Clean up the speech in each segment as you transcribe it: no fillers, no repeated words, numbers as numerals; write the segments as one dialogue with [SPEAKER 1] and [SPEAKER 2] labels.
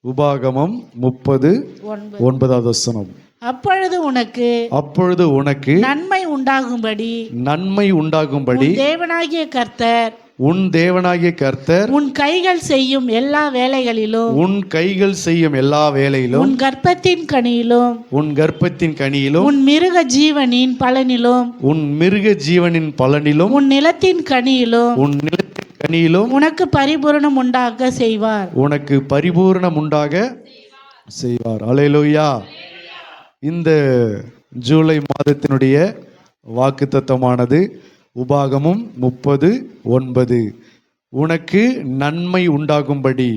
[SPEAKER 1] உபாகமம் 30:9 வசனம்.
[SPEAKER 2] அப்பொழுது உனக்கு நன்மை உண்டாகும்படி உன் தேவனாகிய கர்த்தர் உன் கைகள் செய்யும் எல்லா வேலைகளிலும் உன் கர்ப்பத்தின் கனியிலும் உன் மிருக ஜீவனின் பலனிலும் உன் நிலத்தின் கனியிலும் உனக்கு பரிபூரணம் உண்டாக செய்வார். அல்லேலூயா.
[SPEAKER 1] இந்த ஜூலை மாதத்தினுடைய வாக்குத்தத்தமானது உபாகமம் 30:9 உனக்கு நன்மை உண்டாகும்படி.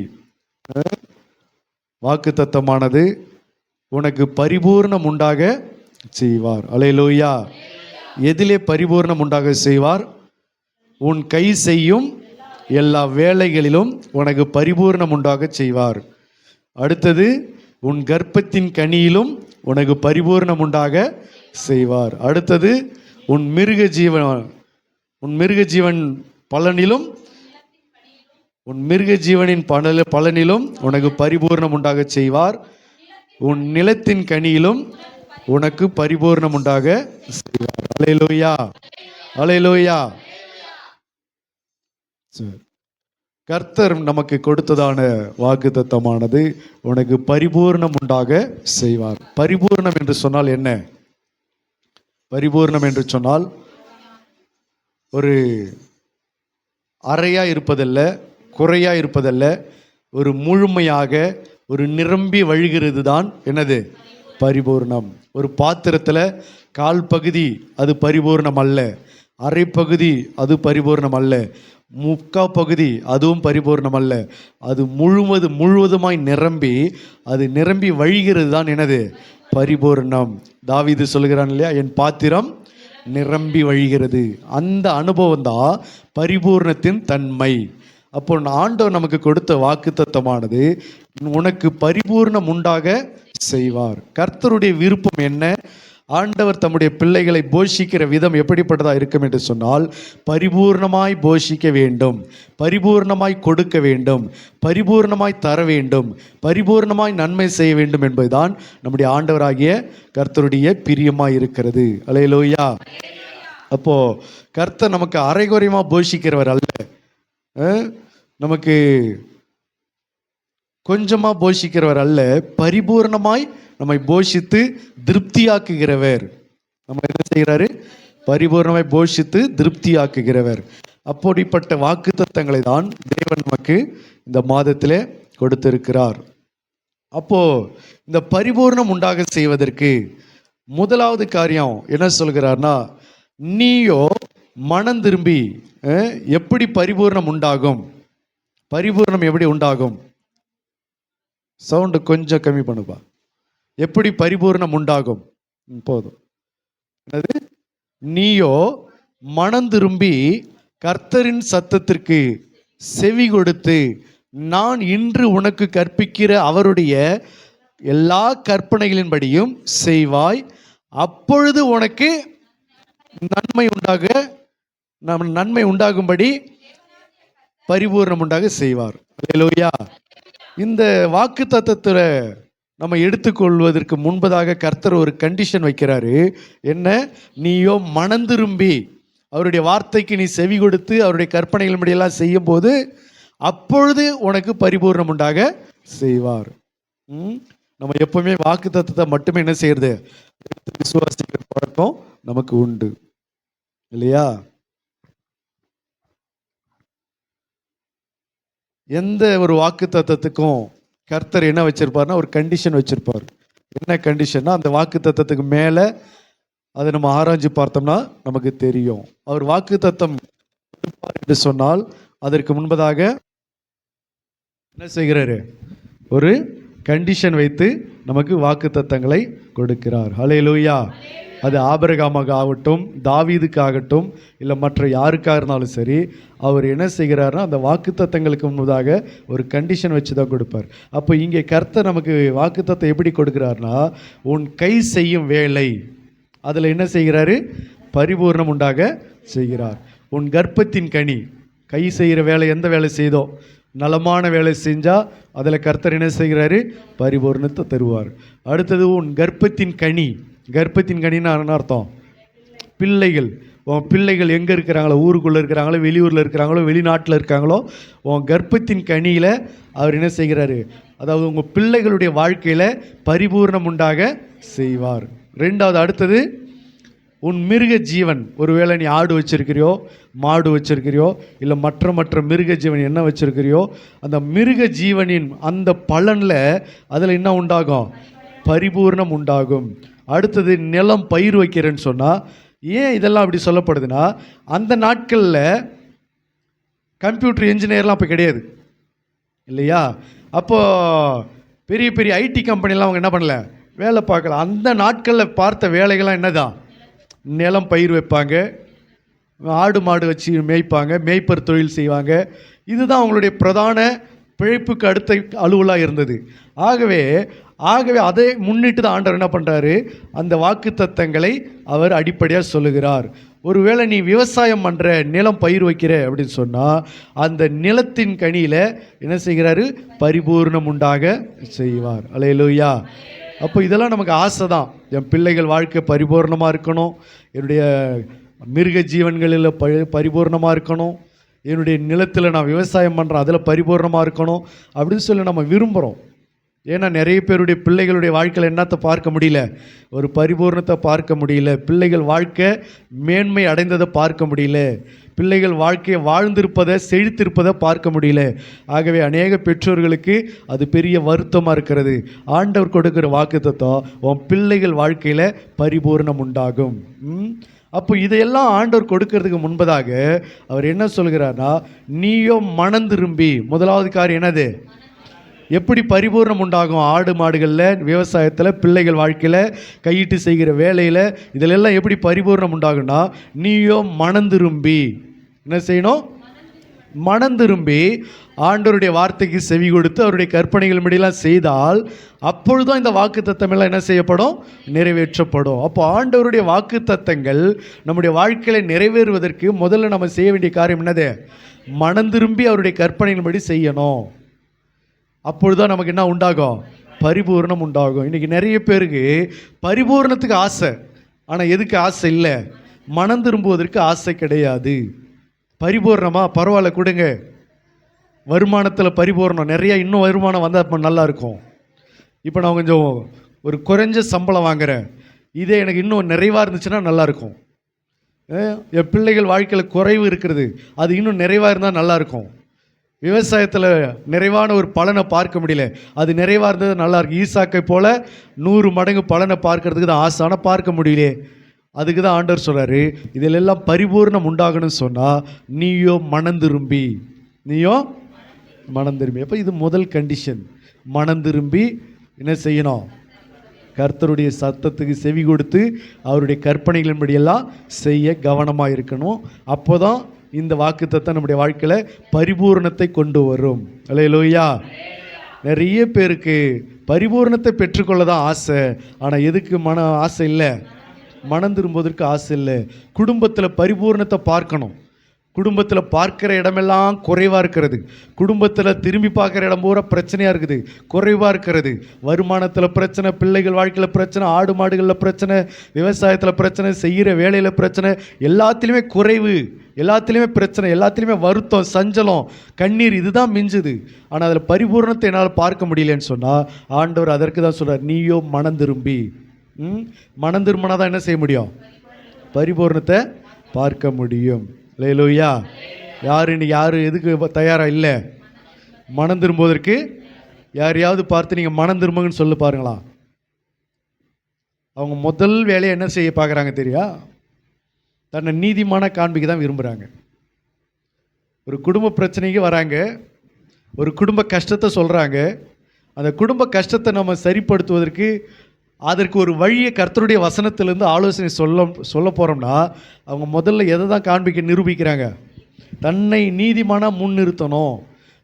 [SPEAKER 1] வாக்குத்தத்தமானது உனக்கு பரிபூர்ணம் உண்டாக செய்வார். அல்லேலூயா. எதிலே பரிபூர்ணம் உண்டாக செய்வார்? உன் கை செய்யும் எல்லா வேலைகளிலும் உனக்கு பரிபூர்ணம் உண்டாக செய்வார். அடுத்தது உன் கர்ப்பத்தின் கனியிலும் உனக்கு பரிபூர்ணம் உண்டாக செய்வார். அடுத்தது உன் மிருக ஜீவன் பலனிலும் உனக்கு பரிபூர்ணம் உண்டாக செய்வார். உன் நிலத்தின் கனியிலும் உனக்கு பரிபூர்ணம் உண்டாக செய்வார். அல்லேலூயா, அல்லேலூயா. கர்த்தர் நமக்கு கொடுத்ததான வாக்குத்தத்தமானது உனக்கு பரிபூர்ணம் உண்டாக செய்வார். பரிபூர்ணம் என்று சொன்னால் என்ன? பரிபூர்ணம் என்று சொன்னால் ஒரு அறையா இருப்பதல்ல, குறையா இருப்பதல்ல, ஒரு முழுமையாக ஒரு நிரம்பி வழிகிறது தான் என்னது? பரிபூர்ணம். ஒரு பாத்திரத்தில் கால் பகுதி அது பரிபூர்ணம் அல்ல, அரை பகுதி அது பரிபூர்ணம் அல்ல, முக்கா பகுதி அதுவும் பரிபூர்ணம் அல்ல. அது முழுவதுமாய் நிரம்பி வழிகிறது தான் என்னது? பரிபூர்ணம். தாவீது சொல்கிறான் இல்லையா, என் பாத்திரம் நிரம்பி வழிகிறது. அந்த அனுபவம் தான் பரிபூர்ணத்தின் தன்மை. அப்போ ஆண்டவர் நமக்கு கொடுத்த வாக்குத்தத்தமானது உனக்கு பரிபூர்ணம் உண்டாக செய்வார். கர்த்தருடைய விருப்பம் என்ன? ஆண்டவர் தம்முடைய பிள்ளைகளை போஷிக்கிற விதம் எப்படிப்பட்டதாக இருக்கும் என்று சொன்னால், பரிபூர்ணமாய் போஷிக்க வேண்டும், பரிபூர்ணமாய் கொடுக்க வேண்டும், பரிபூர்ணமாய் தர வேண்டும், பரிபூர்ணமாய் நன்மை செய்ய வேண்டும் என்பதுதான் நம்முடைய ஆண்டவராகிய கர்த்தருடைய பிரியமாய் இருக்கிறது. அல்லேலூயா. அப்போ கர்த்தர் நமக்கு அரைகுறையமாக போஷிக்கிறவர் அல்ல, நமக்கு கொஞ்சமாக போஷிக்கிறவர் அல்ல, பரிபூர்ணமாய் நம்மை போஷித்து திருப்தியாக்குகிறவர். நம்ம என்ன செய்கிறாரு? பரிபூர்ணமாய் போஷித்து திருப்தியாக்குகிறவர். அப்படிப்பட்ட வாக்குத்தத்தங்களை தான் தேவன் நமக்கு இந்த மாதத்திலே கொடுத்திருக்கிறார். அப்போ இந்த பரிபூர்ணம் உண்டாக செய்வதற்கு முதலாவது காரியம் என்ன சொல்கிறார்னா, நீயோ மனம் திரும்பி. எப்படி பரிபூர்ணம் உண்டாகும்? பரிபூர்ணம் எப்படி உண்டாகும்? சவுண்டு கொஞ்சம் கம்மி பண்ணுப்பா. எப்படி பரிபூர்ணம் உண்டாகும்? போதும். என்னது? நீயோ மனம் திரும்பி கர்த்தரின் சத்தத்திற்கு செவி கொடுத்து நான் இன்று உனக்கு கற்பிக்கிற அவருடைய எல்லா கற்பனைகளின்படியும் செய்வாய், அப்பொழுது உனக்கு நன்மை உண்டாகும்படி பரிபூர்ணம் உண்டாக செய்வார். அல்லேலூயா. இந்த வாக்குத்தத்தத்தை நம்ம எடுத்துக்கொள்வதற்கு முன்பதாக கர்த்தர் ஒரு கண்டிஷன் வைக்கிறாரு. என்ன? நீயோ மனம் திரும்பி அவருடைய வார்த்தைக்கு நீ செவி கொடுத்து அவருடைய கற்பனைகள் முடியெல்லாம் செய்யும் போது அப்பொழுது உனக்கு பரிபூர்ணம் உண்டாக செய்வார். நம்ம எப்பவுமே வாக்குத்தத்தத்தை மட்டுமே என்ன செய்யறது? விசுவாசிக்கிற பழக்கம் நமக்கு உண்டு இல்லையா? எந்த ஒரு வாக்குத்தத்தத்துக்கும் கர்த்தர் என்ன வச்சிருப்பார்னா ஒரு கண்டிஷன் வச்சிருப்பார். என்ன கண்டிஷன்னா, அந்த வாக்குத்தத்தத்துக்கு மேலே அதை நம்ம ஆராய்ச்சி பார்த்தோம்னா நமக்கு தெரியும். அவர் வாக்குத்தத்தம் என்று சொன்னால் அதற்கு முன்பதாக என்ன செய்கிறாரு? ஒரு கண்டிஷன் வைத்து நமக்கு வாக்குத்தத்தங்களை கொடுக்கிறார். ஹல்லேலூயா. அது ஆபிரகாமாக ஆகட்டும், தாவீதுக்காகட்டும், இல்லை மற்ற யாருக்காக இருந்தாலும் சரி, அவர் என்ன செய்கிறாருன்னா அந்த வாக்குத்தத்தங்களுக்கு முன்பதாக ஒரு கண்டிஷன் வச்சு தான் கொடுப்பார். அப்போ இங்கே கர்த்தர் நமக்கு வாக்குத்தத்தம் எப்படி கொடுக்கிறார்னா, உன் கை செய்யும் வேலை அதில் என்ன செய்கிறாரு? பரிபூர்ணம் உண்டாக செய்கிறார். உன் கர்ப்பத்தின் கனி, கை செய்கிற வேலை எந்த வேலை செய்தோ நலமான வேலை செஞ்சால் அதில் கர்த்தர் என்ன செய்கிறாரு? பரிபூரணத்தை தருவார். அடுத்தது உன் கர்ப்பத்தின் கனி. கர்ப்பத்தின் கனின்னு என்ன அர்த்தம்? பிள்ளைகள். உன் பிள்ளைகள் எங்கே இருக்கிறாங்களோ, ஊருக்குள்ளே இருக்கிறாங்களோ, வெளியூரில் இருக்கிறாங்களோ, வெளிநாட்டில் இருக்காங்களோ, உன் கர்ப்பத்தின் கனியில் அவர் என்ன செய்கிறாரு? அதாவது உங்கள் பிள்ளைகளுடைய வாழ்க்கையில் பரிபூர்ணம் உண்டாக செய்வார். ரெண்டாவது, அடுத்தது உன் மிருக ஜீவன். ஒருவேளை நீ ஆடு வச்சிருக்கிறியோ, மாடு வச்சிருக்கிறியோ, இல்லை மற்ற மிருக ஜீவன் என்ன வச்சிருக்கிறியோ, அந்த மிருக ஜீவனின் அந்த பலனில் அதில் என்ன உண்டாகும்? பரிபூர்ணம் உண்டாகும். அடுத்தது நிலம் பயிர் வைக்கிறேன்னு சொன்னால், ஏன் இதெல்லாம் அப்படி சொல்லப்படுதுன்னா, அந்த நாட்களில் கம்ப்யூட்டர் இன்ஜினியர்லாம் அப்போ கிடையாது இல்லையா? அப்போது பெரிய பெரிய ஐடி கம்பெனிலாம் அவங்க என்ன பண்ணல, வேலை பார்க்கல. அந்த நாட்களில் பார்த்த வேலைகள்லாம் என்னதான்? நிலம் பயிர் வைப்பாங்க, ஆடு மாடு வச்சு மேய்ப்பாங்க, மேய்ப்பர் தொழில் செய்வாங்க. இதுதான் அவங்களுடைய பிரதான பிழைப்புக்கு அடுத்த அலுவலாக இருந்தது. ஆகவே அதை முன்னிட்டு தான் ஆண்டவர் என்ன பண்ணுறாரு? அந்த வாக்கு தத்தங்களை அவர் அடிப்படையாக சொல்லுகிறார். ஒருவேளை நீ விவசாயம் பண்ணுற, நிலம் பயிர் வைக்கிற அப்படின்னு சொன்னால், அந்த நிலத்தின் கனியில் என்ன செய்கிறாரு? பரிபூர்ணம் உண்டாக செய்வார். அல்லேலூயா. அப்போ இதெல்லாம் நமக்கு ஆசை தான். என் பிள்ளைகள் வாழ்க்கை பரிபூர்ணமாக இருக்கணும், என்னுடைய மிருக ஜீவன்களில் பரிபூர்ணமாக இருக்கணும், என்னுடைய நிலத்தில் நான் விவசாயம் பண்ணுறேன் அதில் பரிபூர்ணமாக இருக்கணும் அப்படின்னு சொல்லி நம்ம விரும்புகிறோம். ஏன்னா நிறைய பேருடைய பிள்ளைகளுடைய வாழ்க்கையில் என்னத்தை பார்க்க முடியல? ஒரு பரிபூர்ணத்தை பார்க்க முடியல. பிள்ளைகள் வாழ்க்கை மேன்மை அடைந்ததை பார்க்க முடியல. பிள்ளைகள் வாழ்க்கையை வாழ்ந்திருப்பதை, செழித்திருப்பதை பார்க்க முடியல. ஆகவே அநேக பெற்றோர்களுக்கு அது பெரிய வருத்தமாக இருக்கிறது. ஆண்டவர் கொடுக்குற வாக்குத்தத்தம், உன் பிள்ளைகள் வாழ்க்கையில் பரிபூர்ணம் உண்டாகும். அப்போ இதையெல்லாம் ஆண்டவர் கொடுக்கறதுக்கு முன்பதாக அவர் என்ன சொல்கிறார்னா, நீயோ மனம் திரும்பி. முதலாவது காரியம் என்னது? எப்படி பரிபூர்ணம் உண்டாகும்? ஆடு மாடுகளில், விவசாயத்தில், பிள்ளைகள் வாழ்க்கையில், கையிட்டு செய்கிற வேலையில், இதிலெல்லாம் எப்படி பரிபூர்ணம் உண்டாகும்னா, நீயோ மனம் திரும்பி என்ன செய்யணும்? மனம் திரும்பி ஆண்டவருடைய வார்த்தைக்கு செவி கொடுத்து அவருடைய கற்பனைகள் முடியெல்லாம் செய்தால் அப்பொழுதும் இந்த வாக்கு தத்தமெல்லாம் என்ன செய்யப்படும்? நிறைவேற்றப்படும். அப்போ ஆண்டவருடைய வாக்கு தத்தங்கள் நம்முடைய வாழ்க்கையில் நிறைவேறுவதற்கு முதல்ல நம்ம செய்ய வேண்டிய காரியம் என்னது? மனம் திரும்பி அவருடைய கற்பனைகள் படி செய்யணும். அப்பொழுதுதான் நமக்கு என்ன உண்டாகும்? பரிபூர்ணம் உண்டாகும். இன்றைக்கி நிறைய பேருக்கு பரிபூர்ணத்துக்கு ஆசை, ஆனால் எதுக்கு ஆசை இல்லை? மனம் திரும்புவதற்கு ஆசை கிடையாது. பரிபூர்ணமாக பரவாயில்ல கொடுங்க, வருமானத்தில் பரிபூர்ணம் நிறையா, இன்னும் வருமானம் வந்தால் இப்போ நல்லாயிருக்கும். இப்போ நான் கொஞ்சம் ஒரு குறைஞ்ச சம்பளம் வாங்குகிறேன், இதே எனக்கு இன்னும் நிறைவாக இருந்துச்சுன்னா நல்லாயிருக்கும். என் பிள்ளைகள் வாழ்க்கையில் குறைவு இருக்கிறது, அது இன்னும் நிறைவாக இருந்தால் நல்லாயிருக்கும். விவசாயத்தில் நிறைவான ஒரு பலனை பார்க்க முடியல, அது நிறைவாக இருந்தது நல்லாயிருக்கு. ஈசாக்கை போல் 100 மடங்கு பலனை பார்க்கறதுக்கு தான் ஆசை, ஆனால் பார்க்க முடியலே. அதுக்கு தான் ஆண்டவர் சொல்கிறாரு, இதிலெல்லாம் பரிபூர்ணம் உண்டாகணும்னு சொன்னால் நீயோ மனம் திரும்பி. அப்போ இது முதல் கண்டிஷன். மனம் திரும்பி என்ன செய்யணும்? கர்த்தருடைய சத்தத்துக்கு செவி கொடுத்து அவருடைய கற்பனைகளின்படியெல்லாம் செய்ய கவனமாக இருக்கணும். அப்போ தான் இந்த வாக்குத்தத்தம் நம்முடைய வாழ்க்கையில் பரிபூர்ணத்தை கொண்டு வரும். அல்லேலூயா. நிறைய பேருக்கு பரிபூர்ணத்தை பெற்றுக்கொள்ள தான் ஆசை, ஆனால் எதுக்கு ஆசை இல்லை? மனம் திரும்புவதற்கு ஆசை இல்லை. குடும்பத்தில் பரிபூர்ணத்தை பார்க்கணும். குடும்பத்தில் பார்க்குற இடமெல்லாம் குறைவாக இருக்கிறது. குடும்பத்தில் திரும்பி பார்க்குற இடம் பூரா பிரச்சனையாக இருக்குது, குறைவாக இருக்கிறது. வருமானத்தில் பிரச்சனை, பிள்ளைகள் வாழ்க்கையில் பிரச்சனை, ஆடு மாடுகளில் பிரச்சனை, விவசாயத்தில் பிரச்சனை, செய்கிற வேலையில் பிரச்சனை, எல்லாத்துலேயுமே குறைவு, எல்லாத்துலேயுமே பிரச்சனை, எல்லாத்துலேயுமே வருத்தம், சஞ்சலம், கண்ணீர், இதுதான் மிஞ்சுது. ஆனால் அதில் பரிபூர்ணத்தை என்னால் பார்க்க முடியலன்னு சொன்னால் ஆண்டவர் அதற்கு தான் சொல்கிறார், நீயோ மனம் திரும்பி. மனம் திரும்பினா தான் என்ன செய்ய முடியும்? பரிபூர்ணத்தை பார்க்க முடியும். அல்லேலூயா. யாரு எதுக்கு தயாராக இல்லை? மனம் திரும்புவதற்கு யாரையாவது பார்த்து நீங்கள் மனம் திரும்புங்கன்னு சொல்லி பாருங்களா. அவங்க முதல் வேலையை என்ன செய்ய பார்க்குறாங்க தெரியா? தன்னை நீதிமான காண்பிக்க தான் விரும்புகிறாங்க. ஒரு குடும்ப பிரச்சனைக்கு வராங்க, ஒரு குடும்ப கஷ்டத்தை சொல்கிறாங்க. அந்த குடும்ப கஷ்டத்தை நம்ம சரிப்படுத்துவதற்கு அதற்கு ஒரு வழியை கர்த்தருடைய வசனத்திலேருந்து ஆலோசனை சொல்ல போகிறோம்னா அவங்க முதல்ல எதை தான் நிரூபிக்கிறாங்க? தன்னை நீதிமானாக முன்னிறுத்தணும்,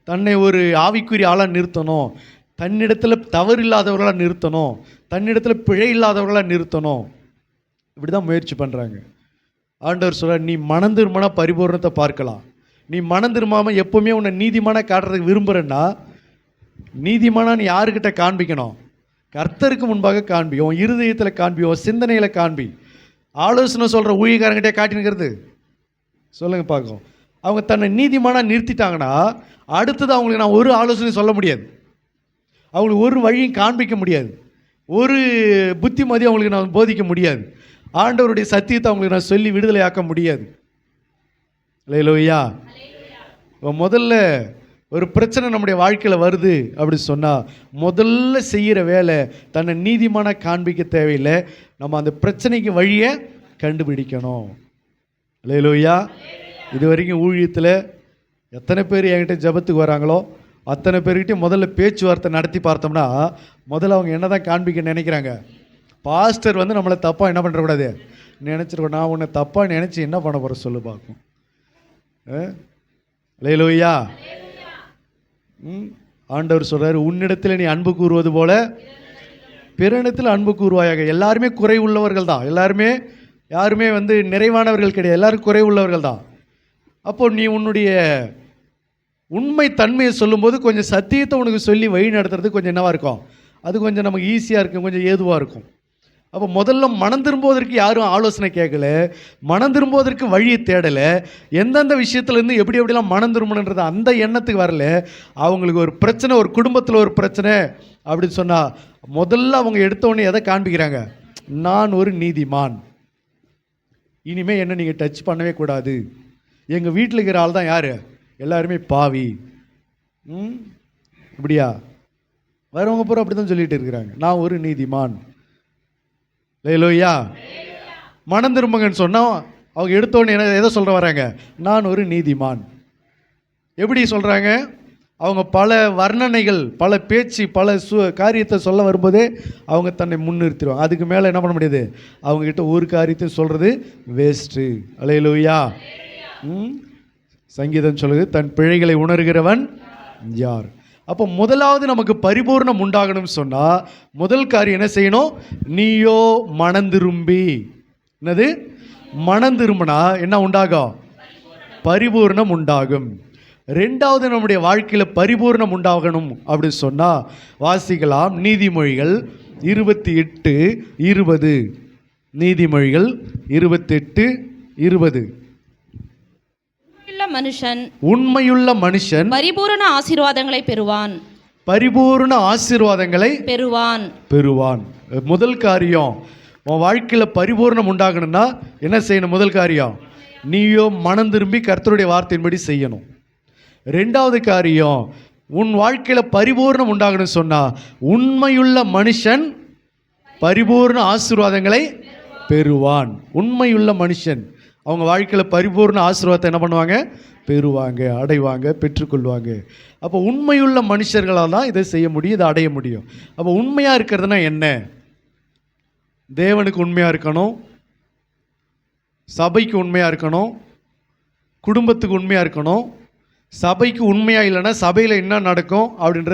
[SPEAKER 1] தன்னை ஒரு ஆவிக்குரிய ஆளாக நிறுத்தணும், தன்னிடத்தில் தவறு இல்லாதவர்களாக நிறுத்தணும், தன்னிடத்தில் பிழை இல்லாதவர்களாக நிறுத்தணும். இப்படி தான் முயற்சி பண்ணுறாங்க. ஆண்டவர் சொல்கிறார், நீ மனம் திரும்பினா பரிபூர்ணத்தை பார்க்கலாம். நீ மனம் திரும்பாமல் எப்போவுமே உன்னை நீதிமானா காட்டுறதுக்கு விரும்புகிறேன்னா, நீதிமானா நீ யாருக்கிட்ட காண்பிக்கணும்? கர்த்தருக்கு முன்பாக காண்பி, உன் இருதயத்தில் காண்பி, உன் சிந்தனையில் காண்பி. ஆலோசனை சொல்கிற ஊழியக்காரங்கிட்டே காட்டினுக்கிறது சொல்லுங்க பார்க்கும். அவங்க தன்னை நீதிமானா நிறுத்திட்டாங்கன்னா அடுத்தது அவங்களுக்கு நான் ஒரு ஆலோசனை சொல்ல முடியாது, அவங்களுக்கு ஒரு வழியும் காண்பிக்க முடியாது, ஒரு புத்திமதி அவங்களுக்கு நான் போதிக்க முடியாது, ஆண்டவருடைய சத்தியத்தை அவங்களுக்கு நான் சொல்லி விடுதலையாக்க முடியாது. அல்லேலூயா. முதல்ல ஒரு பிரச்சனை நம்முடைய வாழ்க்கையில் வருது அப்படி சொன்னால் முதல்ல செய்கிற வேலை தன்னை நீதிமான காண்பிக்க தேவையில்லை, நம்ம அந்த பிரச்சனைக்கு வழியை கண்டுபிடிக்கணும். அல்லேலூயா. இது வரைக்கும் ஊழியத்தில் எத்தனை பேர் என்கிட்ட ஜெபத்துக்கு வராங்களோ அத்தனை பேர்கிட்டையும் முதல்ல பேச்சுவார்த்தை நடத்தி பார்த்தோம்னா முதல்ல அவங்க என்ன தான் காண்பிக்க நினைக்கிறாங்க? பாஸ்டர் வந்து நம்மளை தப்பாக என்ன பண்ணுறக்கூடாது நினச்சிருக்கோம். நான் உன்னை தப்பாக நினச்சி என்ன பண்ண போகிற சொல்லு பார்க்கும். அல்லேலூயா. ஆண்டவர் சொல்கிறார், உன்னிடத்தில் நீ அன்பு கூறுவது போல பிறனிடத்தில் அன்பு கூறுவாயாக. எல்லாருமே குறை உள்ளவர்கள் தான், யாருமே வந்து நிறைவானவர்கள் கிடையாது, எல்லாரும் குறை உள்ளவர்கள் தான். அப்போது நீ உன்னுடைய உண்மை தன்மையை சொல்லும்போது கொஞ்சம் சத்தியத்தை உனக்கு சொல்லி வழி நடத்துறது கொஞ்சம் என்னவாக இருக்கும், அது கொஞ்சம் நமக்கு ஈஸியாக இருக்கும், கொஞ்சம் ஏதுவாக இருக்கும். அப்போ முதல்ல மனம் திரும்புவதற்கு யாரும் ஆலோசனை கேட்கல, மனம் திரும்புவதற்கு வழியை தேடலை, எந்தெந்த விஷயத்துலேருந்து எப்படிலாம் மனம் திரும்பணுன்றது அந்த எண்ணத்துக்கு வரல. அவங்களுக்கு ஒரு பிரச்சனை, ஒரு குடும்பத்தில் ஒரு பிரச்சனை அப்படின்னு சொன்னால் முதல்ல அவங்க எடுத்தோடனே எதை காண்பிக்கிறாங்க? நான் ஒரு நீதிமான், இனிமேல் என்ன நீங்கள் டச் பண்ணவே கூடாது, எங்கள் வீட்டில் இருக்கிற ஆள் தான் யார், எல்லாருமே பாவி. இப்படியா வரவங்க பூரா அப்படி தான் சொல்லிட்டு இருக்கிறாங்க, நான் ஒரு நீதிமான். அல்லேலூயா. மனம் திரும்புங்கன்னு சொன்னால் அவங்க எடுத்தோடனே எதை சொல்கிற வராங்க? நான் ஒரு நீதிமான். எப்படி சொல்கிறாங்க? அவங்க பல வர்ணனைகள், பல பேச்சு, பல காரியத்தை சொல்ல வரும்போதே அவங்க தன்னை முன்னிறுத்திடுவாங்க. அதுக்கு மேலே என்ன பண்ண முடியாது, அவங்ககிட்ட ஒரு காரியத்தை சொல்கிறது வேஸ்ட்டு. அல்லேலூயா. சங்கீதம் சொல்லுது, தன் பிழைகளை உணர்கிறவன் யார்? அப்போ முதலாவது நமக்கு பரிபூர்ணம் உண்டாகணும்னு சொன்னால் முதல் காரியம் என்ன செய்யணும்? நீயோ மனந்திரும்பி, என்னது மனம் திரும்பினா என்ன உண்டாகும்? பரிபூர்ணம் உண்டாகும். ரெண்டாவது நம்முடைய வாழ்க்கையில் பரிபூர்ணம் உண்டாகணும் அப்படின்னு சொன்னால் வாசிக்கலாம் நீதிமொழிகள் 28:20. நீதிமொழிகள் 28:20. உண்மையுள்ள மனுஷன்
[SPEAKER 3] பரிபூரண ஆசீர்வாதங்களை பெறுவான்.
[SPEAKER 1] பரிபூர்ண ஆசீர்வாதங்களை பெறுவான். முதல் காரியம் உன் வாழ்க்கையில் பரிபூர்ணம் உண்டாகணும்னா என்ன செய்யணும்? முதல் காரியம் நீயோ மனம் திரும்பி கர்த்தருடைய வார்த்தையின்படி செய்யணும். ரெண்டாவது காரியம் உன் வாழ்க்கையில் பரிபூர்ணம் உண்டாகணும்னு சொன்னால் உண்மையுள்ள மனுஷன் பரிபூர்ண ஆசீர்வாதங்களை பெறுவான். உண்மையுள்ள மனுஷன் அவங்க வாழ்க்கையில் பரிபூர்ண ஆசீர்வாதத்தை என்ன பண்ணுவாங்க? பெறுவாங்க, அடைவாங்க, பெற்றுக்கொள்வாங்க. அப்போ உண்மையுள்ள மனுஷர்களால் தான் இதை செய்ய முடியும், இதை அடைய முடியும். அப்போ உண்மையாக இருக்கிறதுனா என்ன? தேவனுக்கு உண்மையாக இருக்கணும், சபைக்கு உண்மையாக இருக்கணும், குடும்பத்துக்கு உண்மையாக இருக்கணும். சபைக்கு உண்மையாக இல்லைன்னா சபையில் என்ன நடக்கும் அப்படின்ற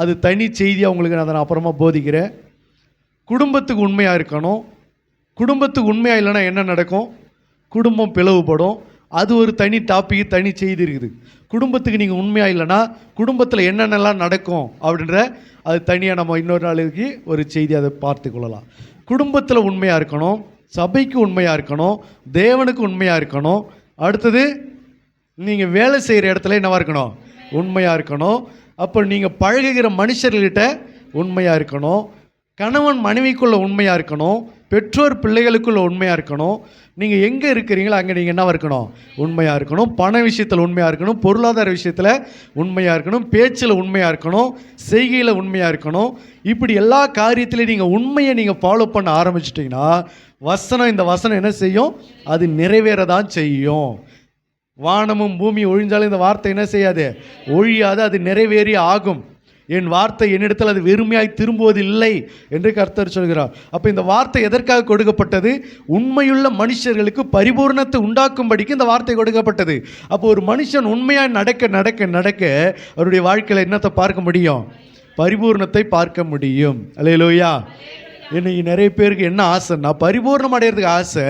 [SPEAKER 1] அது தனி செய்தியாக உங்களுக்கு நான் அப்புறமா போதிக்கிறேன். குடும்பத்துக்கு உண்மையாக இருக்கணும். குடும்பத்துக்கு உண்மையாக இல்லைன்னா என்ன நடக்கும்? குடும்பம் பிளவுபடும். அது ஒரு தனி டாபிக், தனி செய்தி இருக்குது. குடும்பத்துக்கு நீங்கள் உண்மையாக இல்லைன்னா குடும்பத்தில் என்னென்னலாம் நடக்கும் அப்படின்ற அது தனியாக நம்ம இன்னொரு நாளுக்கு ஒரு செய்தி அதை பார்த்து கொள்ளலாம். குடும்பத்தில் உண்மையாக இருக்கணும், சபைக்கு உண்மையாக இருக்கணும், தேவனுக்கு உண்மையாக இருக்கணும். அடுத்தது நீங்கள் வேலை செய்கிற இடத்துல என்னவாக இருக்கணும்? உண்மையாக இருக்கணும். அப்போ நீங்கள் பழகுகிற மனுஷர்கள்கிட்ட உண்மையாக இருக்கணும். கணவன் மனைவிக்குள்ளே உண்மையாக இருக்கணும். பெற்றோர் பிள்ளைகளுக்குள்ளே உண்மையாக இருக்கணும். நீங்கள் எங்கே இருக்கிறீங்களோ அங்கே நீங்கள் என்னவாக இருக்கணும்? உண்மையாக இருக்கணும். பண விஷயத்தில் உண்மையாக இருக்கணும், பொருளாதார விஷயத்தில் உண்மையாக இருக்கணும், பேச்சில் உண்மையாக இருக்கணும், செய்கையில் உண்மையாக இருக்கணும். இப்படி எல்லா காரியத்திலையும் நீங்கள் உண்மையை நீங்கள் ஃபாலோ பண்ண ஆரம்பிச்சிட்டிங்கன்னா இந்த வசனம் என்ன செய்யும்? அது நிறைவேற தான் செய்யும். வானமும் பூமி ஒழிஞ்சாலும் இந்த வார்த்தை என்ன செய்யாது? ஒழியாது, அது நிறைவேறி ஆகும். என் வார்த்தை என்னிடத்தில் அது வெறுமையாய் திரும்புவதில்லை என்று கர்த்தர் சொல்கிறார். அப்போ இந்த வார்த்தை எதற்காக கொடுக்கப்பட்டது? உண்மையுள்ள மனுஷர்களுக்கு பரிபூர்ணத்தை உண்டாக்கும்படிக்கு இந்த வார்த்தை கொடுக்கப்பட்டது. அப்போ ஒரு மனுஷன் உண்மையாக நடக்க நடக்க நடக்க அவருடைய வாழ்க்கையில் என்னத்தை பார்க்க முடியும்? பரிபூர்ணத்தை பார்க்க முடியும். அல்லேலூயா. இன்னைக்கு நிறைய பேருக்கு என்ன ஆசைன்னா பரிபூர்ணம் அடைகிறதுக்கு ஆசை,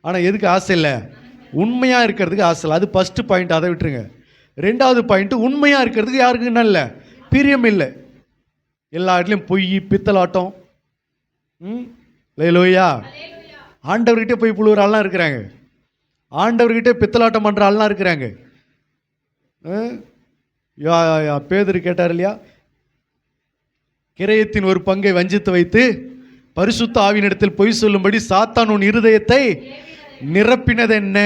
[SPEAKER 1] ஆனால் எதுக்கு ஆசை இல்லை? உண்மையாக இருக்கிறதுக்கு ஆசை இல்லை. அது ஃபஸ்ட்டு பாயிண்ட், அதை விட்டுருங்க. ரெண்டாவது பாயிண்ட்டு, உண்மையாக இருக்கிறதுக்கு யாருக்கு என்ன இல்லை, பிரியம் இல்லை. எல்லா இடத்துலையும் பொய் பித்தலாட்டம். லேலோயா. ஆண்டவர்கிட்ட போய் புழுவுற ஆள்லாம் இருக்கிறாங்க, ஆண்டவர்கிட்ட பித்தலாட்டம் பண்ணுற ஆள்லாம் இருக்கிறாங்க. பேதுரு கேட்டார் இல்லையா, கிரயத்தின் ஒரு பங்கை வஞ்சித்து வைத்து பரிசுத்த ஆவியினிடத்தில் பொய் சொல்லும்படி சாத்தான் உன் இருதயத்தை நிரப்பினது என்ன?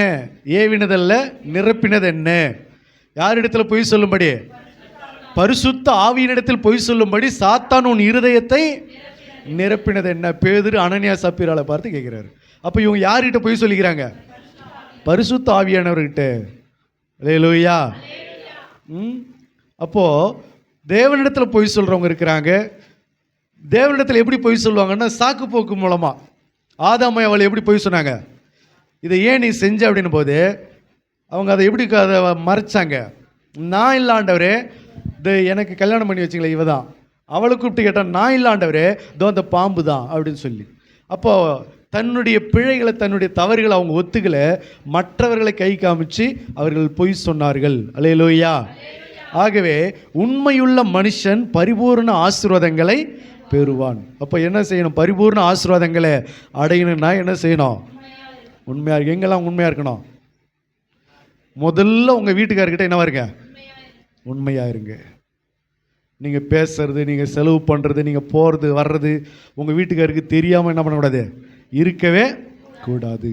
[SPEAKER 1] ஏவினதல்ல, நிரப்பினது என்ன? யாரிடத்தில் பொய் சொல்லும்படி? பரிசுத்த ஆவியினிடத்தில் பொய் சொல்லும்படி சாத்தான் உன் இருதயத்தை நிரப்பினது என்ன? பேதுரு அனனியா சப்பீராளை பார்த்து கேட்கிறாரு. அப்போ இவங்க யார்கிட்ட பொய் சொல்லிக்கிறாங்க? பரிசுத்த ஆவியானவர்கிட்ட. அல்லேலூயா. அப்போ தேவனிடத்தில் பொய் சொல்றவங்க இருக்கிறாங்க. தேவனிடத்தில் எப்படி பொய் சொல்லுவாங்கன்னா, சாக்கு போக்கு மூலமா. ஆதாம் அவளை எப்படி பொய் சொன்னாங்க? இதை ஏன் நீ செஞ்ச அப்படின்னும் போது அவங்க அதை எப்படி அதை மறைச்சாங்க? நான் இல்லை ஆண்டவரே, இது எனக்கு கல்யாணம் பண்ணி வச்சிங்களே இவ தான். அவளை கூப்பிட்டு கேட்டால், நான் இல்லை ஆண்டவரே, இதோ அந்த பாம்பு தான் அப்படின்னு சொல்லி. அப்போ தன்னுடைய பிழைகளை, தன்னுடைய தவறுகளை அவங்க ஒத்துக்கலை, மற்றவர்களை கை காமிச்சு அவர்கள் பொய் சொன்னார்கள். அல்லேலூயா. ஆகவே உண்மையுள்ள மனுஷன் பரிபூர்ண ஆசீர்வாதங்களை பெறுவான். அப்போ என்ன செய்யணும்? பரிபூர்ண ஆசீர்வாதங்களை அடையணும்னா என்ன செய்யணும்? உண்மையாக இருக்கு. எங்கெல்லாம் உண்மையாக இருக்கணும்? முதல்ல உங்கள் வீட்டுக்காரர்கிட்ட என்னவா இருங்க? உண்மையாக இருங்க. நீங்கள் பேசுறது, நீங்கள் செலவு பண்ணுறது, நீங்கள் போகிறது வர்றது உங்கள் வீட்டுக்காருக்கு தெரியாமல் என்ன பண்ணக்கூடாது? இருக்கவே கூடாது.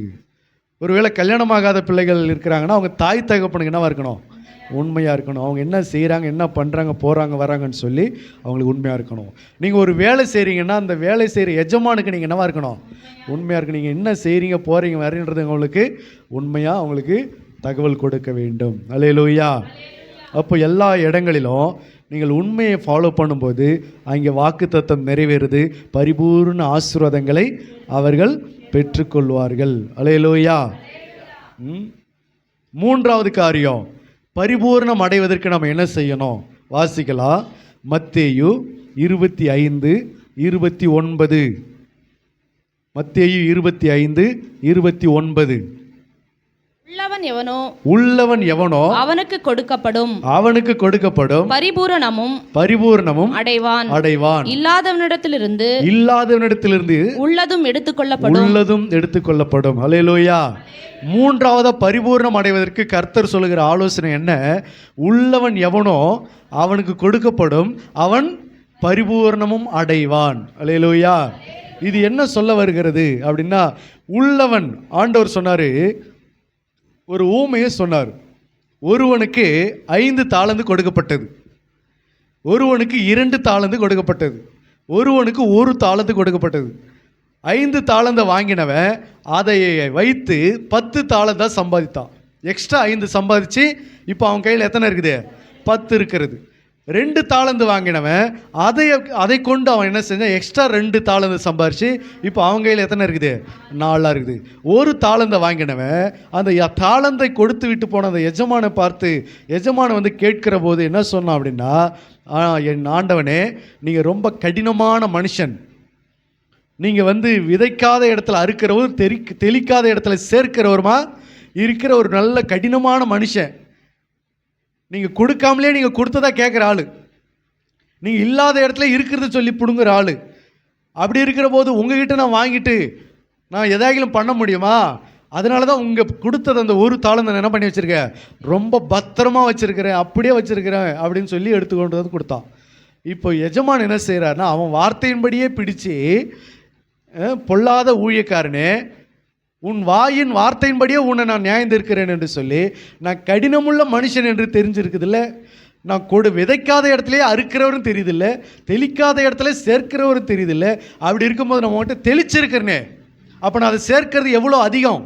[SPEAKER 1] ஒருவேளை கல்யாணமாகாத பிள்ளைகள் இருக்கிறாங்கன்னா அவங்க தாய் தகப்பனுக்கு என்னவா இருக்கணும்? உண்மையாக இருக்கணும். அவங்க என்ன செய்கிறாங்க, என்ன பண்ணுறாங்க, போகிறாங்க வராங்கன்னு சொல்லி அவங்களுக்கு உண்மையாக இருக்கணும். நீங்கள் ஒரு வேலை செய்கிறீங்கன்னா அந்த வேலை செய்கிற எஜமானுக்கு நீங்கள் என்னவா இருக்கணும்? உண்மையாக இருக்கணும். நீங்கள் என்ன செய்கிறீங்க, போகிறீங்க வரீன்றது அவங்களுக்கு உண்மையாக அவங்களுக்கு தகவல் கொடுக்க வேண்டும். அல்லேலூயா. அப்போ எல்லா இடங்களிலும் நீங்கள் உண்மையை ஃபாலோ பண்ணும்போது அங்கே வாக்குத்தத்தம் நிறைவேறுது. பரிபூர்ண ஆசீர்வாதங்களை அவர்கள் பெற்றுக்கொள்வார்கள். அல்லேலூயா. மூன்றாவது காரியம், பரிபூர்ணம் அடைவதற்கு நம்ம என்ன செய்யணும்? வாசிக்கலாம். மத்தேயு 25:29. மத்தேயு 25:29. உள்ளவன் எவனோ
[SPEAKER 3] அவனுக்கு கொடுக்கப்படும், பரிபூரணமும் அடைவான். இல்லாதவனிடத்திலிருந்து உள்ளதும்
[SPEAKER 1] எடுத்துக்கொள்ளப்படும். அல்லேலூயா. மூன்றாவது பரிபூர்ணம் அடைவதற்கு கர்த்தர் சொல்லுகிற ஆலோசனை என்ன? உள்ளவன் எவனோ அவனுக்கு கொடுக்கப்படும், அவன் பரிபூர்ணமும் அடைவான். அல்லேலூயா. இது என்ன சொல்ல வருகிறது அப்படின்னா, உள்ளவன் ஆண்டவர் சொன்னாரு, ஒரு ஊமையை சொன்னார். ஒருவனுக்கு 5 தாலந்து கொடுக்கப்பட்டது, ஒருவனுக்கு 2 தாலந்து கொடுக்கப்பட்டது, ஒருவனுக்கு 1 தாலந்து கொடுக்கப்பட்டது. 5 தாலந்தை வாங்கினவன் அதை வைத்து 10 தாலந்தா சம்பாதித்தான். எக்ஸ்ட்ரா 5 சம்பாதிச்சு இப்போ அவன் கையில் எத்தனை இருக்குது? 10 இருக்கிறது. 2 தாலந்து வாங்கினவன் அதை கொண்டு அவன் என்ன செஞ்சான்? எக்ஸ்ட்ரா 2 தாலந்து சம்பாரிச்சு இப்போ அவன் கையில் எத்தனை இருக்குது? 4 இருக்குது. 1 தாலந்தை வாங்கினவன் அந்த தாலந்தை கொடுத்து விட்டு போன அந்த எஜமானை பார்த்து எஜமானை வந்து கேட்கிற போது என்ன சொன்னான் அப்படின்னா, என் ஆண்டவனே, நீங்கள் ரொம்ப கடினமான மனுஷன், நீங்கள் வந்து விதைக்காத இடத்துல அறுக்கிறவரும் தெளிக்காத இடத்துல சேர்க்கிறவருமா இருக்கிற ஒரு நல்ல கடினமான மனுஷன். நீங்கள் கொடுக்காமலே நீங்கள் கொடுத்ததா கேட்குற ஆள், நீங்கள் இல்லாத இடத்துல இருக்கிறத சொல்லி பிடுங்குற ஆள். அப்படி இருக்கிற போது உங்ககிட்ட நான் வாங்கிட்டு நான் எதாகிலும் பண்ண முடியுமா? அதனால தான் உங்கள் கொடுத்தது அந்த 1 தாளந்தை என்ன பண்ணி வச்சுருக்கேன், ரொம்ப பத்திரமா வச்சுருக்கிறேன், அப்படியே வச்சுருக்கிறேன் அப்படின்னு சொல்லி எடுத்துக்கொண்டு வந்து கொடுத்தான். இப்போ எஜமான் என்ன செய்கிறாருன்னா, அவன் வார்த்தையின்படியே பிடிச்சு, பொல்லாத ஊழியக்காரனே, உன் வாயின் வார்த்தையின்படியே உன்னை நான் நியாயந்திருக்கிறேன் என்று சொல்லி, நான் கடினமுள்ள மனுஷன் என்று தெரிஞ்சிருக்குதில்ல, நான் விதைக்காத இடத்துலையே அறுக்கிறவரும் தெரியுதில்ல, தெளிக்காத இடத்துல சேர்க்கிறவரும் தெரியுதில்ல. அப்படி இருக்கும்போது நம்ம வந்துட்டு தெளிச்சிருக்கிறேனே, அப்போ நான் அதை சேர்க்கிறது எவ்வளோ அதிகம்.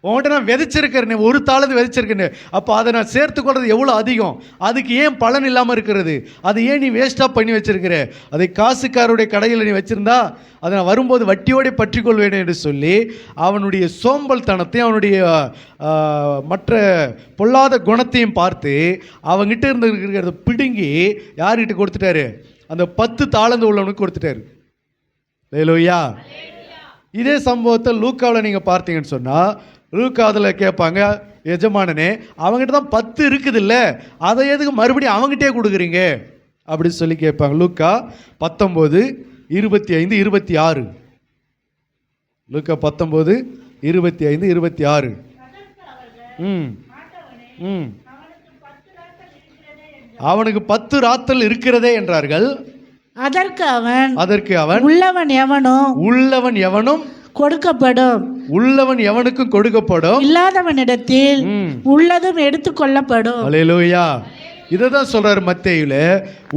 [SPEAKER 1] உங்கள்கிட்ட நான் விதைச்சிருக்கிறேனே, 1 தாளந்து விதைச்சிருக்கிறேன், அப்போ அதை நான் சேர்த்துக்கொள்றது எவ்வளோ அதிகம். அதுக்கு ஏன் பலன் இல்லாமல் இருக்கிறது? அதை ஏன் நீ வேஸ்ட்டாக பண்ணி வச்சிருக்கிற? அதை காசுக்காரருடைய கடையில் நீ வச்சுருந்தா அதை நான் வரும்போது வட்டியோடு பற்றி கொள்வேன் என்று சொல்லி அவனுடைய சோம்பல் தனத்தையும் அவனுடைய மற்ற பொல்லாத குணத்தையும் பார்த்து அவங்ககிட்ட இருக்கிறத பிடுங்கி யார்கிட்ட கொடுத்துட்டாரு? அந்த 10 தாளந்து உள்ளவனுக்கு கொடுத்துட்டாரு. அல்லேலூயா. இதே சம்பவத்தை லூக்காவில் நீங்கள் பார்த்தீங்கன்னு சொன்னால், லூக்கா அதில் கேட்பாங்க, எஜமானனே அவங்ககிட்ட தான் 10 இருக்குது இல்லை, அதை எதுக்கு மறுபடியும் அவங்ககிட்டே கொடுக்குறீங்க அப்படின்னு சொல்லி கேட்பாங்க. லூக்கா 19:25-26. லூக்கா 19:25-26. அவனுக்கு 10 ராத்தல் இருக்கிறதே என்றார்கள்.
[SPEAKER 2] அதற்கு அவன்
[SPEAKER 1] உள்ளவன் எவனும்
[SPEAKER 2] கொடுக்கப்படும்,
[SPEAKER 1] உள்ளவன் எவனுக்கும் கொடுக்கப்படும்,
[SPEAKER 2] இல்லாதவனிடத்தில் உள்ளதும் எடுத்துக்கொள்ளப்படும்.
[SPEAKER 1] அல்லேலூயா. இதை தான் சொல்றாரு மத்தேயுல,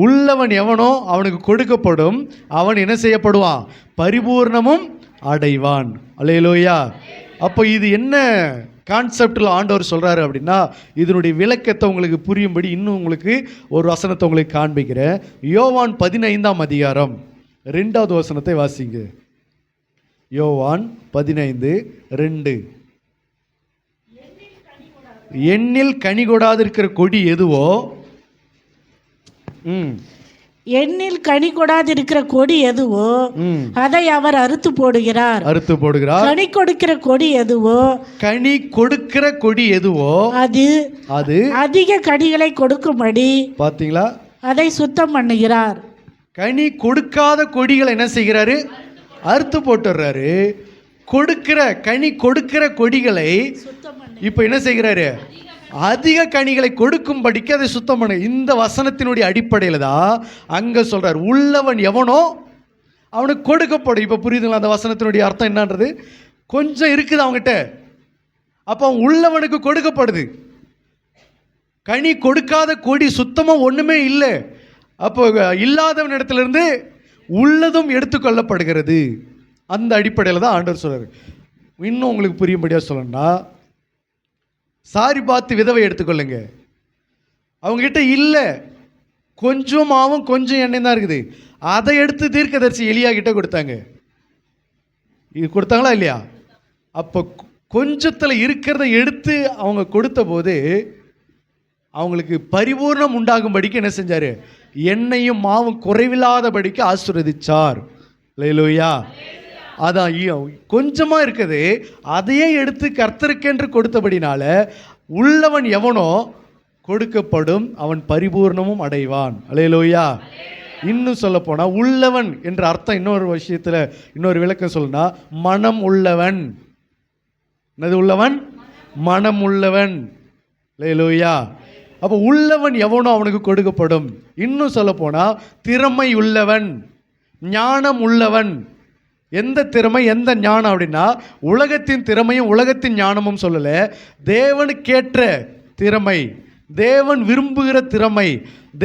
[SPEAKER 1] உள்ளவன் எவனோ அவனுக்கு கொடுக்கப்படும், அவன் என்ன செய்யப்படுவான், பரிபூர்ணமும் அடைவான். அல்லேலூயா. அப்போ இது என்ன கான்செப்டில் ஆண்டவர் சொல்றாரு அப்படின்னா, இதனுடைய விளக்கத்தை உங்களுக்கு புரியும்படி இன்னும் உங்களுக்கு ஒரு வசனத்தை உங்களுக்கு காண்பிக்கிறேன். யோவான் 15ஆம் அதிகாரம் 2வது வசனத்தை வாசிங்க. யோவான் 15:2. எண்ணில் கனி கொடாது இருக்கிற கொடி எதுவோ,
[SPEAKER 2] எண்ணில் கனி கொடாதிருக்கிற கொடி எதுவோ அதை அவர் அறுத்து போடுகிறார். கனி கொடுக்கிற கொடி எதுவோ,
[SPEAKER 1] கனி கொடுக்கிற கொடி எதுவோ
[SPEAKER 2] அது அதிக கனிகளை கொடுக்கும்படி,
[SPEAKER 1] பாத்தீங்களா,
[SPEAKER 2] அதை சுத்தம் பண்ணுகிறார்.
[SPEAKER 1] கனி கொடுக்காத கொடிகளை என்ன செய்கிறாரு, அறுத்து போட்டுறாரு. கனி கொடுக்கிற கொடிகளை இப்ப என்ன செய்கிறாரு, அதிக கனிகளை கொடுக்கும்படிக்கு அதை சுத்தம் பண்ண. இந்த வசனத்தினுடைய அடிப்படையில் தான் அங்க சொல்றார், உள்ளவன் எவனோ அவனுக்கு கொடுக்கப்படும். இப்ப புரியுதுங்களா அந்த வசனத்தினுடைய அர்த்தம் என்னன்றது? கொஞ்சம் இருக்குது அவங்ககிட்ட, அப்போ அவன் உள்ளவனுக்கு கொடுக்கப்படுது. கனி கொடுக்காத கொடி சுத்தமா ஒண்ணுமே இல்லை, அப்போ இல்லாதவன் இடத்துல இருந்து உள்ளதும் எடுத்துக்கொள்ளப்படுகிறது. அந்த அடிப்படையில் தான் ஆண்டவர் சொல்றாரு. இன்னும் உங்களுக்கு புரியும்படியா சொல்லணும்னா, சாரிபாத்து விதவை எடுத்துக்கொள்ளுங்க. அவங்ககிட்ட இல்லை, கொஞ்சம் மாவும் கொஞ்சம் எண்ணெய் தான் இருக்குது. அதை எடுத்து தீர்க்கதரிசி எலியா கிட்ட கொடுத்தாங்க. இது கொடுத்தாங்களா இல்லையா? அப்போ கொஞ்சத்தில் இருக்கிறத எடுத்து அவங்க கொடுத்த போது அவங்களுக்கு பரிபூர்ணம் உண்டாகும்படிக்கு என்ன செஞ்சாரு, எண்ணெயும் மாவும் குறைவில்லாதபடிக்கு ஆசீர்வதிச்சார். அல்லேலூயா. அதான் கொஞ்சமாக இருக்குது, அதையே எடுத்து கர்த்தருக்கென்று கொடுத்தபடினால உள்ளவன் எவனோ கொடுக்கப்படும், அவன் பரிபூர்ணமும் அடைவான். அல்லேலூயா. இன்னும் சொல்ல போனால் உள்ளவன் என்ற அர்த்தம் இன்னொரு விஷயத்தில் இன்னொரு விளக்கம் சொல்லணும்னா, மனம் உள்ளவன். என்னது உள்ளவன்? மனம் உள்ளவன். அல்லேலூயா. அப்போ உள்ளவன் எவனோ அவனுக்கு கொடுக்கப்படும். இன்னும் சொல்ல போனால் திறமை உள்ளவன், ஞானம் உள்ளவன். எந்த திறமை எந்த ஞானம் அப்படின்னா, உலகத்தின் திறமையும் உலகத்தின் ஞானமும் சொல்லலை, தேவனுக்கேற்ற திறமை, தேவன் விரும்புகிற திறமை,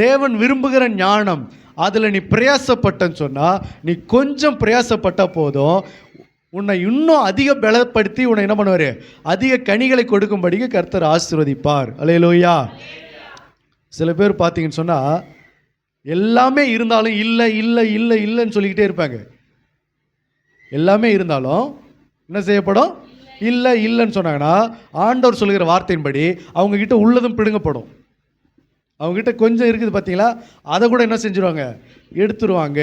[SPEAKER 1] தேவன் விரும்புகிற ஞானம். அதில் நீ பிரயாசப்பட்டன்னு சொன்னால், நீ கொஞ்சம் பிரயாசப்பட்ட போதும் உன்னை இன்னும் அதிக பலப்படுத்தி உன்னை என்ன பண்ணுவார், அதிக கனிகளை கொடுக்கும்படிக்கு கர்த்தர் ஆசீர்வதிப்பார். அல்லேலூயா. சில பேர் பார்த்தீங்கன்னு சொன்னால் எல்லாமே இருந்தாலும் இல்லை இல்லை இல்லை இல்லைன்னு சொல்லிக்கிட்டே இருப்பாங்க. எல்லாமே இருந்தாலும் என்ன செய்யப்படும், இல்லை இல்லைன்னு சொன்னாங்கன்னா ஆண்டவர் சொல்லுகிற வார்த்தையின்படி அவங்கக்கிட்ட உள்ளதும் பிடுங்கப்படும். அவங்ககிட்ட கொஞ்சம் இருக்குது பார்த்தீங்களா, அதை கூட என்ன செஞ்சுருவாங்க, எடுத்துருவாங்க.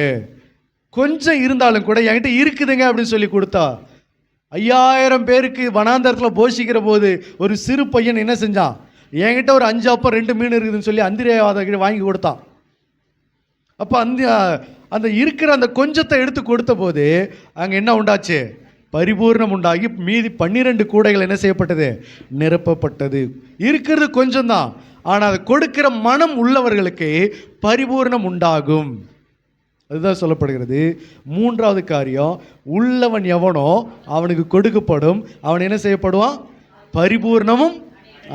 [SPEAKER 1] கொஞ்சம் இருந்தாலும் கூட என்கிட்ட இருக்குதுங்க அப்படின்னு சொல்லி கொடுத்தா, 5000 பேருக்கு வனாந்தரத்தில் போஷிக்கிற போது ஒரு சிறு பையன் என்ன செஞ்சான், என்கிட்ட ஒரு 5 அப்பம் 2 மீன் இருக்குதுன்னு சொல்லி அந்திரேயாவாத வாங்கி கொடுத்தான். அப்போ அந்த இருக்கிற அந்த கொஞ்சத்தை எடுத்து கொடுத்த போது அங்கே என்ன உண்டாச்சு, பரிபூர்ணம் உண்டாகி மீதி 12 கூடைகள் என்ன செய்யப்பட்டது, நிரப்பப்பட்டது. இருக்கிறது கொஞ்சம் தான், ஆனால் அதை கொடுக்கிற மனம் உள்ளவர்களுக்கு பரிபூர்ணம் உண்டாகும். அதுதான் சொல்லப்படுகிறது. 3வது காரியம், உள்ளவன் எவனோ அவனுக்கு கொடுக்கப்படும், அவன் என்ன செய்யப்படுவான், பரிபூர்ணமும்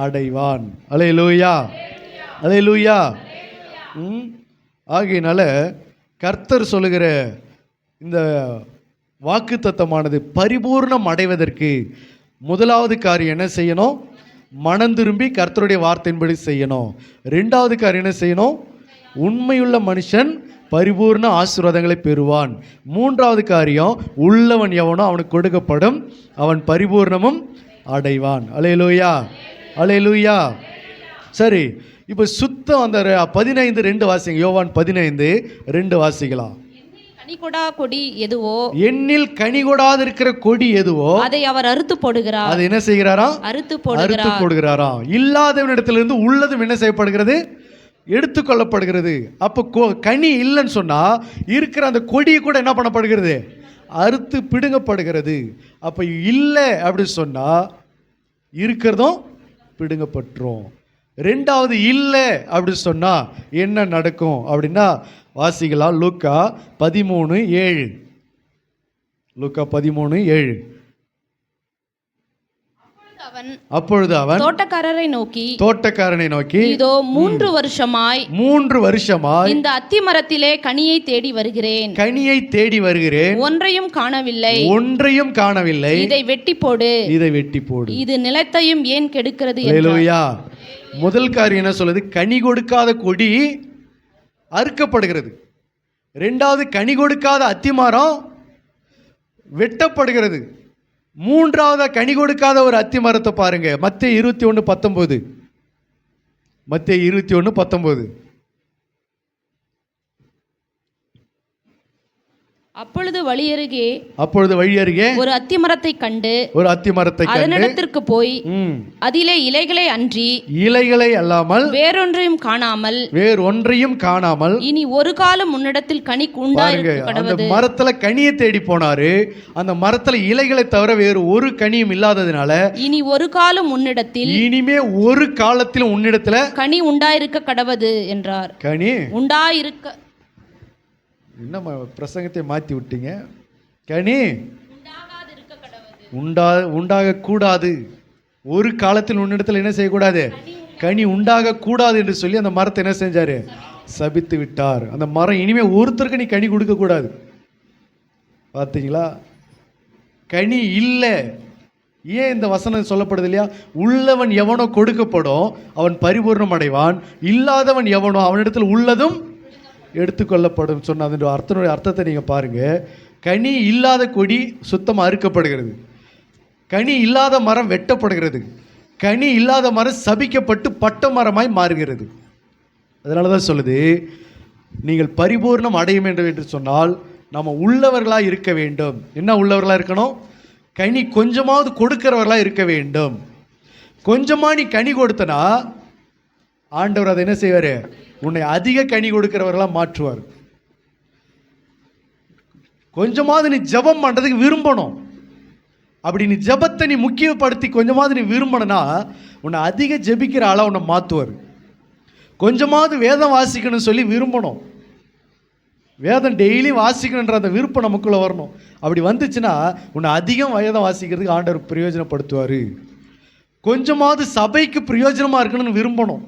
[SPEAKER 1] அடைவான். அல்லேலூயா. அல்லேலூயா. ஆகையினால கர்த்தர் சொல்லுகிற இந்த வாக்குத்தத்தமானது பரிபூர்ணம் அடைவதற்கு முதலாவது காரியம் என்ன செய்யணும், மனம் திரும்பி கர்த்தருடைய வார்த்தையின்படி செய்யணும். 2வது காரியம் என்ன செய்யணும், உண்மையுள்ள மனுஷன் பரிபூர்ண ஆசீர்வாதங்களை பெறுவான். 3வது காரியம், உள்ளவன் எவனோ அவனுக்கு கொடுக்கப்படும், அவன் பரிபூர்ணமும் அடைவான். அல்லேலூயா. அல்லேலூயா. சரி, இப்போ சுத்தம் அந்த 15:2 வாசிங்க. யோவான் 15:2 வாசிக்கலாம்.
[SPEAKER 3] கனிகொடா கொடி எதுவோ
[SPEAKER 1] எண்ணில் கனி கொடாது இருக்கிற கொடி எதுவோ
[SPEAKER 3] அதை அவர் அறுத்து போடுகிறார்.
[SPEAKER 1] அது என்ன செய்கிறாராம்?
[SPEAKER 3] அறுத்து
[SPEAKER 1] அறுத்து போடுகிறாராம். இல்லாதவனிடத்திலிருந்து உள்ளதும் என்ன செய்யப்படுகிறது? எடுத்துக்கொள்ளப்படுகிறது. அப்போ கனி இல்லைன்னு சொன்னா இருக்கிற அந்த கொடி கூட என்ன பண்ணப்படுகிறது? அறுத்து பிடுங்கப்படுகிறது. அப்ப இல்லை அப்படின்னு சொன்னா இருக்கிறதும் பிடுங்கப்பட்டுரும். ரெண்டாவது இல்லை அப்படின்னு சொன்னா என்ன நடக்கும் அப்படின்னா வாசிக்கலாம். லூக்கா 13:7. லூக்கா 13:7. அப்பொழுது அவன்
[SPEAKER 3] தோட்டக்காரரை நோக்கி இதோ 3 வருஷமாய் இந்த அத்தி மரத்திலே கனியை தேடி வருகிறேன், ஒன்றையும் காணவில்லை. இதை வெட்டி போடு. இது நிலத்தையும் ஏன் கெடுக்கிறது?
[SPEAKER 1] அல்லேலூயா. முதல் காரியம் என்ன சொல்லுது? கனி கொடுக்காத கொடி அறுக்கப்படுகிறது. ரெண்டாவது கனி கொடுக்காத அத்திமரம் வெட்டப்படுகிறது. மூன்றாவது கனி கொடுக்காத ஒரு அத்தி மரத்தை பாருங்க. மத்தேயு 21:19. மத்தேயு 21:19.
[SPEAKER 3] அப்பொழுது வழியருகே
[SPEAKER 1] ஒரு
[SPEAKER 3] அத்தி மரத்தை கண்டு
[SPEAKER 1] அதனிடத்திற்கு
[SPEAKER 3] போய் அதிலே இலைகளை
[SPEAKER 1] அல்லாமல்
[SPEAKER 3] வேறொன்றையும் காணாமல் இனி ஒரு காலம் உன்னிடத்தில் கனி உண்டாயிருக்க கடவது.
[SPEAKER 1] மரத்துல கனியை தேடி போனாரு. அந்த மரத்துல இலைகளை தவிர வேறு ஒரு கனியும் இல்லாததுனால
[SPEAKER 3] இனி ஒரு காலம்
[SPEAKER 1] இனிமே ஒரு காலத்திலும் உன்னிடத்துல
[SPEAKER 3] கனி உண்டாயிருக்க கடவது என்றார்.
[SPEAKER 1] கனி
[SPEAKER 3] உண்டாயிருக்க
[SPEAKER 1] என்ன பிரசங்கத்தை மாற்றி விட்டீங்க? கனி உண்டாக கூடாது. ஒரு காலத்தில் உன்னிடத்தில் என்ன செய்யக்கூடாது? கனி உண்டாக கூடாது என்று சொல்லி அந்த மரத்தை என்ன செஞ்சாரு? சபித்து விட்டார். அந்த மரம் இனிமே ஒருத்தருக்கு நீ கனி கொடுக்க கூடாது. பார்த்தீங்களா? கனி இல்லை. ஏன் இந்த வசனம் சொல்லப்படுது இல்லையா? உள்ளவன் எவனோ கொடுக்கப்படும், அவன் பரிபூர்ணம் அடைவான். இல்லாதவன் எவனோ அவனிடத்தில் உள்ளதும் எடுத்துக்கொள்ளப்படும் சொன்ன அதனுடைய அர்த்தத்தை நீங்கள் பாருங்கள். கனி இல்லாத கொடி சுத்தமாக அறுக்கப்படுகிறது. கனி இல்லாத மரம் வெட்டப்படுகிறது. கனி இல்லாத மரம் சபிக்கப்பட்டு பட்ட மரமாய் மாறுகிறது. அதனால தான் சொல்லுது, நீங்கள் பரிபூர்ணம் அடையும் என்று சொன்னால் நம்ம உள்ளவர்களாக இருக்க வேண்டும். என்ன உள்ளவர்களாக இருக்கணும்? கனி கொஞ்சமாவது கொடுக்கிறவர்களாக இருக்க வேண்டும். கொஞ்சமாக நீ கனி கொடுத்தனா ஆண்டவர் அதை என்ன செய்வார்? உன்னை அதிக கனி கொடுக்கிறவர்களாக மாற்றுவார். கொஞ்சமாவது நீ ஜெபம் பண்ணுறதுக்கு விரும்பணும். அப்படி நீ ஜெபத்தை நீ முக்கியப்படுத்தி கொஞ்சமாவது நீ விரும்பணும்னா உன்னை அதிக ஜெபிக்கிற ஆளாக உன்னை மாற்றுவார். கொஞ்சமாவது வேதம் வாசிக்கணும்னு சொல்லி விரும்பணும். வேதம் டெய்லி வாசிக்கணுன்ற அந்த விருப்பம் நமக்குள்ளே வரணும். அப்படி வந்துச்சுன்னா உன்னை அதிகம் வேதம் வாசிக்கிறதுக்கு ஆண்டவர் பிரயோஜனப்படுத்துவார். கொஞ்சமாவது சபைக்கு பிரயோஜனமாக இருக்கணும்னு விரும்பணும்.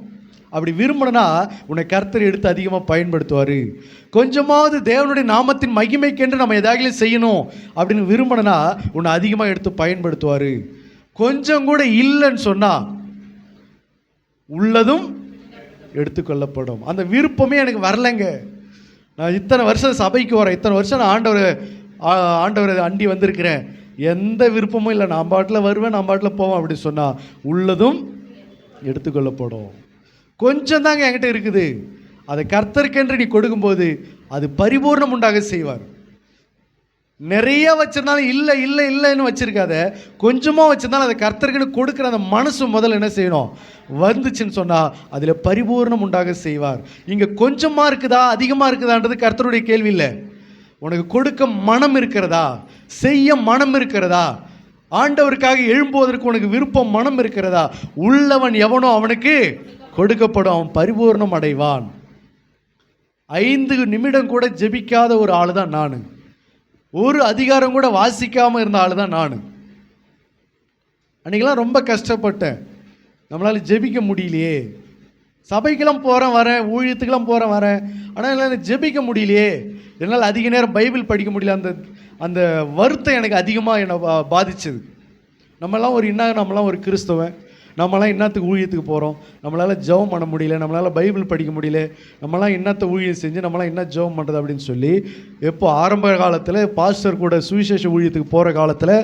[SPEAKER 1] அப்படி விரும்பணும்னா உன்னை கர்த்தர் எடுத்து அதிகமாக பயன்படுத்துவார். கொஞ்சமாவது தேவனுடைய நாமத்தின் மகிமைக்கென்று நம்ம எதாவது செய்யணும் அப்படின்னு விரும்பணும்னா உன்னை அதிகமாக எடுத்து பயன்படுத்துவார். கொஞ்சம் கூட இல்லைன்னு சொன்னால் உள்ளதும் எடுத்துக்கொள்ளப்படும். அந்த விருப்பமே எனக்கு வரலைங்க. நான் இத்தனை வருஷம் சபைக்கு வரேன், இத்தனை வருஷம் நான் ஆண்டவரை அண்டி வந்திருக்கிறேன், எந்த விருப்பமும் இல்லை, நான் பாட்டில் வருவேன், நான் பாட்டில் போவேன் அப்படின்னு சொன்னால் உள்ளதும் எடுத்துக்கொள்ளப்படும். கொஞ்சம் தாங்க என்கிட்ட இருக்குது, அதை கர்த்தருக்கென்று நீ கொடுக்கும்போது அது பரிபூர்ணம் உண்டாக செய்வார். நிறைய வச்சிருந்தாலும் இல்லை இல்லை இல்லைன்னு வச்சிருக்காத, கொஞ்சமாக வச்சிருந்தாலும் அதை கர்த்தருக்குன்னு கொடுக்குற அந்த மனசு முதல்ல என்ன செய்யணும்? வந்துச்சுன்னு சொன்னால் அதில் பரிபூர்ணம் உண்டாக செய்வார். இங்கே கொஞ்சமாக இருக்குதா அதிகமாக இருக்குதான்றது கர்த்தருடைய கேள்வி இல்லை. உனக்கு கொடுக்க மனம் இருக்கிறதா? செய்ய மனம் இருக்கிறதா? ஆண்டவருக்காக எழும்புவதற்கு உனக்கு விருப்பம் மனம் இருக்கிறதா? உள்ளவன் எவனோ அவனுக்கு கொடுக்கப்படும், அவன் பரிபூர்ணம் அடைவான். 5 நிமிடம் கூட ஜெபிக்காத ஒரு ஆள் தான் நான். ஒரு அதிகாரம் கூட வாசிக்காமல் இருந்த ஆள் தான் நான். அன்றைக்கெல்லாம் ரொம்ப கஷ்டப்பட்டேன். நம்மளால் ஜெபிக்க முடியலையே. சபைக்கெல்லாம் போகிறேன் வரேன், ஊழியத்துக்கெல்லாம் போகிறேன் வரேன், ஆனால் என்னால் ஜெபிக்க முடியலையே, என்னால் அதிக நேரம் பைபிள் படிக்க முடியல. அந்த வருத்தம் எனக்கு அதிகமாக என்னை பாதிச்சது. நம்மளாம் ஒரு கிறிஸ்தவன், நம்மளாம் என்னத்துக்கு ஊழியத்துக்கு போகிறோம், நம்மளால் ஜெபம் பண்ண முடியல, நம்மளால் பைபிள் படிக்க முடியல, நம்மளாம் என்னத்தை ஊழியம் செஞ்சு நம்மளாம் என்ன ஜெபம் பண்ணுறது அப்படின்னு சொல்லி எப்போ ஆரம்ப காலத்தில் பாஸ்டர் கூட சுவிசேஷ ஊழியத்துக்கு போகிற காலத்தில்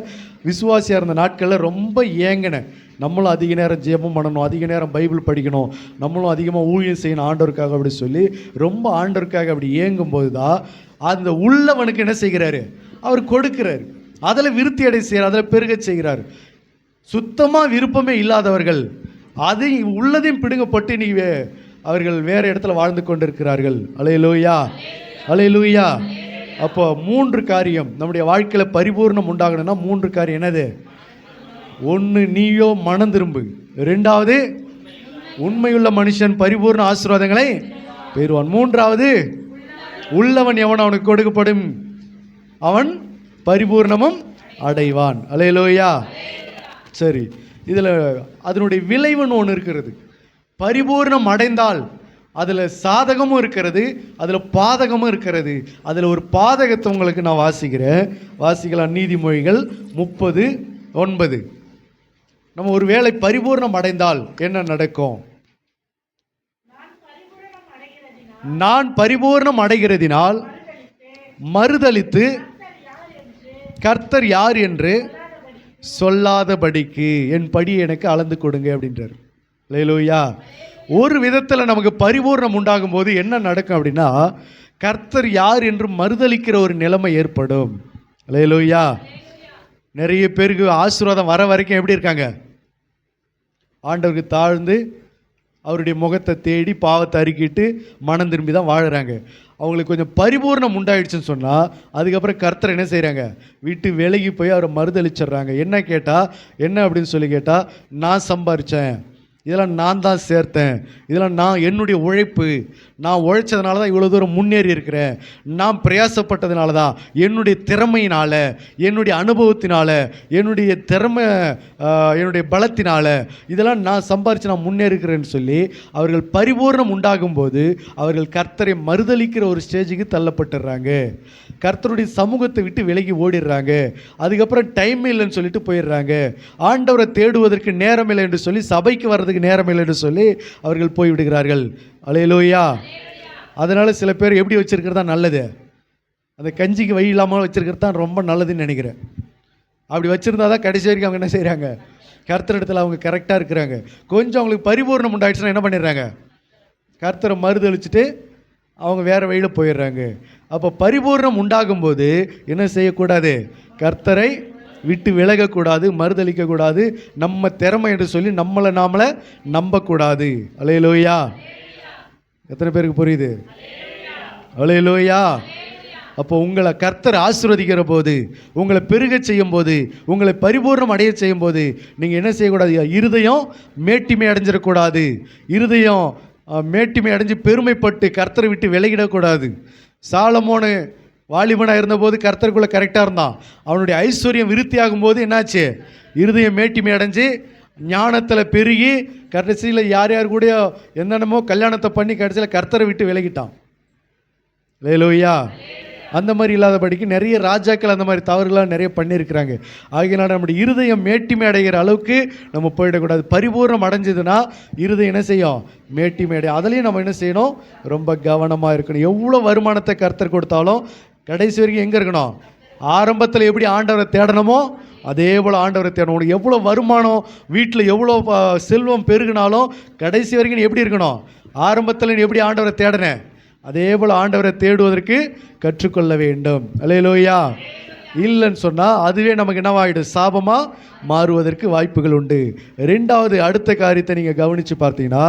[SPEAKER 1] விசுவாசியாக இருந்த நாட்களில் ரொம்ப ஏங்கினேன். நம்மளும் அதிக நேரம் ஜெபம் பண்ணணும், அதிக நேரம் பைபிள் படிக்கணும், நம்மளும் அதிகமாக ஊழியம் செய்யணும் ஆண்டவருக்காக அப்படி சொல்லி ரொம்ப ஆண்டவருக்காக அப்படி ஏங்கும்போது தான் அந்த உள்ளவனுக்கு என்ன செய்கிறாரு? அவர் கொடுக்கிறார். அதில் விருத்தி அடை செய்கிறார், அதில் பெருக செய்கிறார். சுத்தமாக விருப்பமே இல்லாதவர்கள் அதை உள்ளதையும் பிடுங்கப்பட்டு நீ அவர்கள் வேறு இடத்துல வாழ்ந்து கொண்டிருக்கிறார்கள். அல்லேலூயா, அல்லேலூயா. அப்போ 3 காரியம் நம்முடைய வாழ்க்கையில் பரிபூர்ணம் உண்டாகணும்னா 3 காரியம். என்னது? 1, நீயோ மனம் திரும்பு. 2வது, உண்மையுள்ள மனுஷன் பரிபூர்ண ஆசீர்வாதங்களை பெறுவான். 3வது, உள்ளவன் எவன் அவனுக்கு கொடுக்கப்படும், அவன் பரிபூர்ணமும் அடைவான். அல்லேலூயா. சரி, இதில் அதனுடைய விளைவுன்னு ஒன்று இருக்கிறது. பரிபூர்ணம் அடைந்தால் அதில் சாதகமும் இருக்கிறது, அதில் பாதகமும் இருக்கிறது. அதில் ஒரு பாதகத்தை உங்களுக்கு நான் வாசிக்கலாம். நீதிமொழிகள் 30:9. நம்ம ஒரு வேளை பரிபூர்ணம் அடைந்தால் என்ன நடக்கும்? நான் பரிபூர்ணம் அடைகிறதினால் மறுதலித்து கர்த்தர் யார் என்று சொல்லாதபடிக்கு என் படியை எனக்கு அளந்து கொடுங்க அப்படின்றார். அல்லேலூயா. ஒரு விதத்தில் நமக்கு பரிபூர்ணம் உண்டாகும் போது என்ன நடக்கும் அப்படின்னா, கர்த்தர் யார் என்று மறுதலிக்கிற ஒரு நிலைமை ஏற்படும். அல்லேலூயா. நிறைய பேருக்கு ஆசீர்வாதம் வர வரைக்கும் எப்படி இருக்காங்க? ஆண்டவருக்கு தாழ்ந்து அவருடைய முகத்தை தேடி பாவத்தை அறிக்கிட்டு மனம் திரும்பி தான் வாழுறாங்க. அவங்களுக்கு கொஞ்சம் பரிபூர்ணம் உண்டாயிடுச்சுன்னு சொன்னால் அதுக்கப்புறம் கர்த்தர் என்ன செய்கிறாங்க? விட்டு விலகி போய் அவரை மறுதளிச்சிட்றாங்க. என்ன கேட்டால், என்ன அப்படின்னு சொல்லி கேட்டால், நான் சம்பாரித்தேன், இதெல்லாம் நான் தான் சேர்த்தேன், இதெல்லாம் நான் என்னுடைய உழைப்பு, நான் உழைச்சதுனால தான் இவ்வளோ தூரம் முன்னேறி இருக்கிறேன், நான் பிரயாசப்பட்டதுனால தான், என்னுடைய திறமையினால், என்னுடைய அனுபவத்தினால, என்னுடைய என்னுடைய பலத்தினால இதெல்லாம் நான் சம்பாரித்து நான் முன்னேறுகிறேன்னு சொல்லி அவர்கள் பரிபூர்ணம் உண்டாகும் போது அவர்கள் கர்த்தரை மறுதலிக்கிற ஒரு ஸ்டேஜுக்கு தள்ளப்பட்டுடுறாங்க. கர்த்தருடைய சமூகத்தை விட்டு விலகி ஓடிடுறாங்க. அதுக்கப்புறம் டைம் இல்லைன்னு சொல்லிட்டு போயிடுறாங்க. ஆண்டவரை தேடுவதற்கு நேரம் இல்லை என்று சொல்லி, சபைக்கு வர்றதுக்கு நேரம் இல்லை என்று சொல்லி அவர்கள் போய்விடுகிறார்கள். அல்லேலூயா. அதனால சில பேர் எப்படி வச்சிருக்கிறது தான் நல்லது, அந்த கஞ்சிக்கு வழி இல்லாமல் வச்சிருக்கிறது தான் ரொம்ப நல்லதுன்னு நினைக்கிறேன். அப்படி வச்சிருந்தா தான் கடைசி வரைக்கும் அவங்க என்ன செய்கிறாங்க? கர்த்தரிடத்தில் அவங்க கரெக்டாக இருக்கிறாங்க. கொஞ்சம் அவங்களுக்கு பரிபூர்ணம் உண்டாயிடுச்சுன்னா என்ன பண்ணிடுறாங்க? கர்த்தரை மறுதளிச்சுட்டு அவங்க வேறு வழியில் போயிடுறாங்க. அப்போ பரிபூர்ணம் உண்டாகும்போது என்ன செய்யக்கூடாது? கர்த்தரை விட்டு விலகக்கூடாது, மறுதளிக்கக்கூடாது, நம்ம திறமை என்று சொல்லி நாமளை நம்பக்கூடாது. அல்லேலூயா. எத்தனை பேருக்கு புரியுது? அல்லேலூயா. அப்போ உங்களை கர்த்தர் ஆசீர்வதிக்கிற போது, உங்களை பெருக செய்யும் போது, உங்களை பரிபூர்ணம் அடைய செய்யும் போது நீங்கள் என்ன செய்யக்கூடாது? இருதயம் மேட்டிமை அடைஞ்சிடக்கூடாது. இருதயம் மேட்டிமை அடைஞ்சு பெருமைப்பட்டு கர்த்தரை விட்டு விலகிடக்கூடாது. சாலமோனு வாலிபனாக இருந்தபோது கர்த்தருக்குள்ளே கரெக்டாக இருந்தான். அவனுடைய ஐஸ்வர்யம் விருத்தியாகும் போது என்னாச்சு? இருதயம் மேட்டிமை அடைஞ்சு ஞானத்தில் பெருகி கடைசியில் யார் யார் கூட என்னென்னமோ கல்யாணத்தை பண்ணி கடைசியில் கர்த்தரை விட்டு விலகிட்டான். அல்லேலூயா. அந்த மாதிரி இல்லாதபடிக்கு நிறைய ராஜாக்கள் அந்த மாதிரி தவறுகளாக நிறைய பண்ணியிருக்கிறாங்க. ஆகியனால நம்முடைய இருதயம் மேட்டிமை அடைகிற அளவுக்கு நம்ம போயிடக்கூடாது. பரிபூர்ணம் அடைஞ்சதுன்னா இருதயம் என்ன செய்யும்? மேட்டிமை அடையும். அதுலேயும் நம்ம என்ன செய்யணும்? ரொம்ப கவனமாக இருக்கணும். எவ்வளோ வருமானத்தை கர்த்தர் கொடுத்தாலும் கடைசி வரைக்கும் எங்கே இருக்கணும்? ஆரம்பத்தில் எப்படி ஆண்டவரை தேடணுமோ அதே போல் ஆண்டவரை தேடணும். உனக்கு எவ்வளோ வருமானம், வீட்டில் எவ்வளோ செல்வம் பெருகினாலும் கடைசி வரைக்கும் நீ எப்படி இருக்கணும்? ஆரம்பத்தில் நீ எப்படி ஆண்டவரை தேடினேன் அதே போல் ஆண்டவரை தேடுவதற்கு கற்றுக்கொள்ள வேண்டும். அல்லேலூயா. இல்லைன்னு சொன்னால் அதுவே நமக்கு என்னவாகிடும்? சாபமாக மாறுவதற்கு வாய்ப்புகள் உண்டு. 2வது அடுத்த காரியத்தை நீங்கள் கவனித்து பார்த்தீங்கன்னா,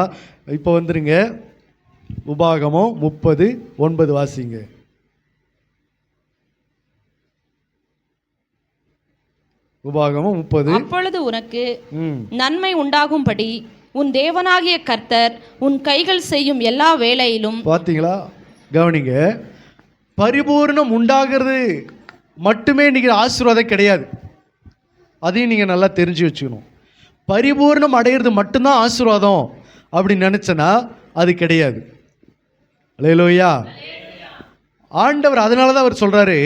[SPEAKER 1] இப்போ வந்துருங்க, உபாகமம் 30:9 வாசிங்க. உபாகமம் 30.
[SPEAKER 3] அப்பொழுது உனக்கு நன்மை உண்டாகும்படி உன் தேவனாகிய கர்த்தர் உன் கைகள் செய்யும் எல்லா வேலையிலும். பார்த்தீங்களா?
[SPEAKER 1] கவனிங்க. பரிபூர்ணம் உண்டாகிறது மட்டுமே இன்னைக்கு ஆசீர்வாதம் கிடையாது. அதையும் நீங்கள் நல்லா தெரிஞ்சு வச்சுக்கணும். பரிபூர்ணம் அடையிறது மட்டும்தான் ஆசீர்வாதம் அப்படின்னு நினச்சனா அது கிடையாது. அல்லேலூயா. ஆண்டவர் அதனால தான் அவர் சொல்கிறாரு,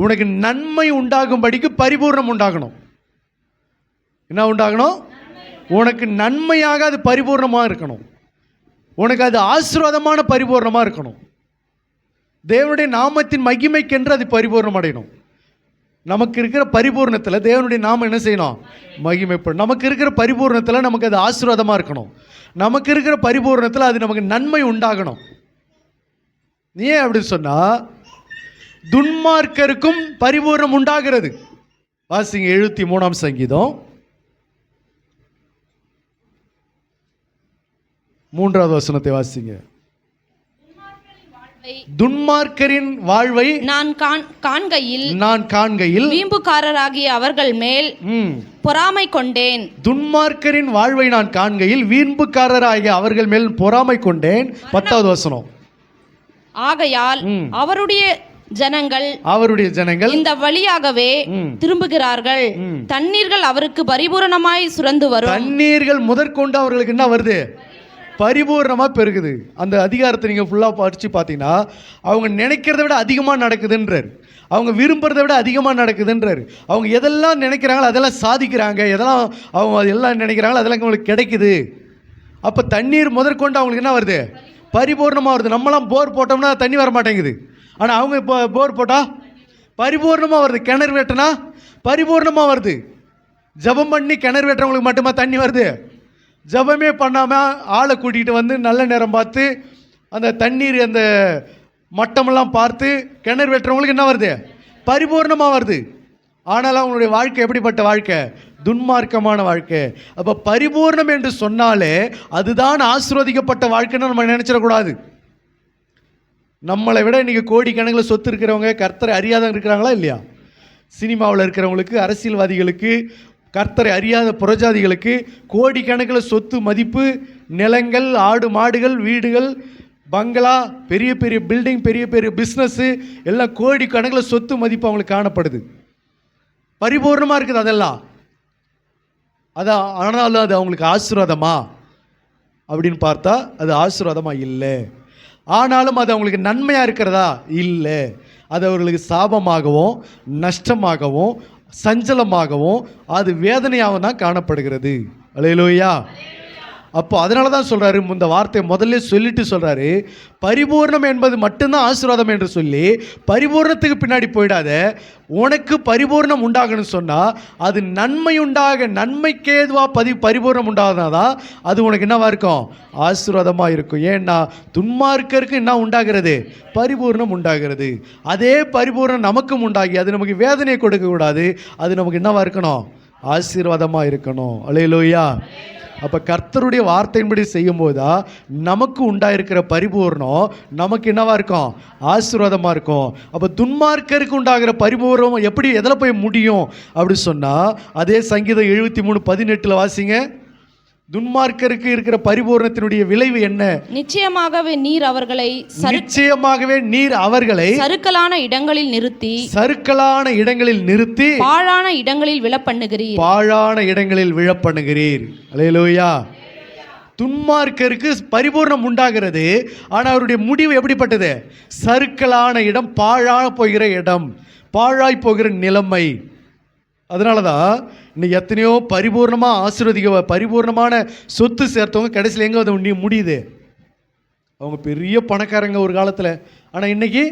[SPEAKER 1] உனக்கு நன்மை உண்டாகும்படிக்கு பரிபூர்ணம் உண்டாகணும். என்ன உண்டாகணும்? உனக்கு நன்மையாக அது பரிபூர்ணமாக இருக்கணும். உனக்கு அது ஆசீர்வாதமான பரிபூர்ணமாக இருக்கணும். தேவனுடைய நாமத்தின் மகிமைக்கென்று அது பரிபூர்ணம் அடையணும். நமக்கு இருக்கிற பரிபூர்ணத்தில் தேவனுடைய நாமம் என்ன செய்யணும்? மகிமைப்படும். நமக்கு இருக்கிற பரிபூர்ணத்தில் நமக்கு அது ஆசீர்வாதமாக இருக்கணும். நமக்கு இருக்கிற பரிபூர்ணத்தில் அது நமக்கு நன்மை உண்டாகணும். ஏன் அப்படின்னு சொன்னால், துன்மார்க்கருக்கும் பரிபூர்ணம் உண்டாகிறது. வாசிங்க 73ஆம் சங்கீதம் 3வது வசனத்தை வாசிங்க. துன்மார்க்கரின் வாழ்வை நான் காண்கையில்
[SPEAKER 3] வீம்புக்காரராகிய அவர்கள் மேல் பொறாமை கொண்டேன்.
[SPEAKER 1] துன்மார்க்கரின் வாழ்வை நான் காண்கையில் வீம்புக்காரராகிய அவர்கள் மேல் பொறாமை கொண்டேன். 10வது வசனம்.
[SPEAKER 3] ஆகையால் அவருடைய ஜனங்கள் இந்த வழியாகவே திரும்புகிறார்கள். தண்ணீர்கள் அவருக்கு பரிபூரணமாய் சுரந்து வரும்.
[SPEAKER 1] தண்ணீர்கள் முதற்கொண்டு அவர்களுக்கு என்ன வருது? பரிபூர்ணமாக பெருகுது. அந்த அதிகாரத்தை நீங்கள் ஃபுல்லாக படித்து பார்த்தீங்கன்னா அவங்க நினைக்கிறத விட அதிகமாக நடக்குதுன்றார். அவங்க விரும்புகிறத விட அதிகமாக நடக்குதுன்றார். அவங்க எதெல்லாம் நினைக்கிறாங்களோ அதெல்லாம் சாதிக்கிறாங்க. எதெல்லாம் அவங்க அதெல்லாம் நினைக்கிறாங்களோ அதெல்லாம் அவங்களுக்கு கிடைக்குது. அப்போ தண்ணீர் முதற்கொண்டு அவங்களுக்கு என்ன வருது? பரிபூர்ணமாக வருது. நம்மளாம் போர் போட்டோம்னா தண்ணி வர மாட்டேங்குது. ஆனால் அவங்க இப்போ போர் போட்டால் பரிபூர்ணமாக வருது. கிணறு வெட்டினா பரிபூர்ணமாக வருது. ஜபம் பண்ணி கிணறு வெட்டுறவங்களுக்கு மட்டுமா தண்ணி வருது? ஜபமே பண்ணாமல் ஆளை கூட்டிகிட்டு வந்து நல்ல நேரம் பார்த்து அந்த தண்ணீர் அந்த மட்டமெல்லாம் பார்த்து கிணறு வெட்டுறவங்களுக்கு என்ன வருது? பரிபூர்ணமாக வருது. ஆனால் அவங்களுடைய வாழ்க்கை எப்படிப்பட்ட வாழ்க்கை? துன்மார்க்கமான வாழ்க்கை. அப்போ பரிபூர்ணம் என்று சொன்னாலே அதுதான் ஆசீர்வதிக்கப்பட்ட வாழ்க்கைன்னு நம்ம நினச்சிடக்கூடாது. நம்மளை விட இன்றைக்கி கோடிக்கணக்கில் சொத்து இருக்கிறவங்க கர்த்தரை அறியாதவங்க இருக்கிறாங்களா இல்லையா? சினிமாவில் இருக்கிறவங்களுக்கு, அரசியல்வாதிகளுக்கு, கர்த்தரை அறியாத புறஜாதிகளுக்கு கோடிக்கணக்கில் சொத்து மதிப்பு, நிலங்கள், ஆடு மாடுகள், வீடுகள், பங்களா, பெரிய பெரிய பில்டிங், பெரிய பெரிய பிஸ்னஸ்ஸு எல்லாம் கோடிக்கணக்கில் சொத்து மதிப்பு அவங்களுக்கு காணப்படுது. பரிபூர்ணமாக இருக்குது அதெல்லாம். அதான். ஆனாலும் அது அவங்களுக்கு ஆசீர்வாதமா அப்படின்னு பார்த்தா அது ஆசீர்வாதமாக இல்லை. ஆனாலும் அது அவங்களுக்கு நன்மையாக இருக்கிறதா? இல்லை. அது அவர்களுக்கு சாபமாகவும் நஷ்டமாகவும் சஞ்சலமாகவும் அது வேதனையாகவும் தான் காணப்படுகிறது. அல்லேலூயா. அப்போ அதனால தான் சொல்கிறாரு, இந்த வார்த்தையை முதல்ல சொல்லிட்டு சொல்கிறாரு, பரிபூர்ணம் என்பது மட்டும்தான் ஆசீர்வாதம் என்று சொல்லி பரிபூர்ணத்துக்கு பின்னாடி போயிடாத. உனக்கு பரிபூர்ணம் உண்டாகணும்னு சொன்னால் அது நன்மை உண்டாக, நன்மைக்கு ஏதுவாக பரிபூர்ணம் உண்டாகதான் அது உனக்கு என்னவா இருக்கும்? ஆசீர்வாதமாக இருக்கும். ஏன்னா துன்மார்க்கருக்கு என்ன உண்டாகிறது? பரிபூர்ணம் உண்டாகிறது. அதே பரிபூர்ணம் நமக்கும் உண்டாகி அது நமக்கு வேதனையை கொடுக்கக்கூடாது. அது நமக்கு என்னவா இருக்கணும்? ஆசீர்வாதமாக இருக்கணும். அல்லேலூயா. அப்போ கர்த்தருடைய வார்த்தையின்படி செய்யும்போது தான் நமக்கு உண்டாயிருக்கிற பரிபூர்ணம் நமக்கு என்னவா இருக்கும்? ஆசீர்வாதமாக இருக்கும். அப்போ துன்மார்க்கருக்கு உண்டாகிற பரிபூர்ணம் எப்படி எதில் போய் முடியும் அப்படி சொன்னால் அதே சங்கீதம் 73:18 வாசிங்க. துன்மார்க்கருக்கு இருக்கிற பரிபூர்ணத்தினுடைய விளைவு என்ன?
[SPEAKER 3] நிச்சயமாகவே நீர் அவர்களை சறுக்கலான இடங்களில் நிறுத்தி பாழான இடங்களில் விழப்பண்ணுகிறீர். அல்லேலூயா. துன்மார்க்கருக்கு பரிபூர்ணம் உண்டாகிறது. ஆனால் அவருடைய முடிவு எப்படிப்பட்டது? சறுக்கலான இடம், பாழாய் போகிற இடம், பாழாய் போகிற நிலைமை. அதனால தான் இன்னைக்கு எத்தனையோ பரிபூர்ணமாக பரிபூர்ணமான சொத்து சேர்த்தவங்க கடைசியில் எங்கே வந்து முடியுது? அவங்க பெரிய பணக்காரங்க ஒரு காலத்தில், ஆனால் இன்னைக்கு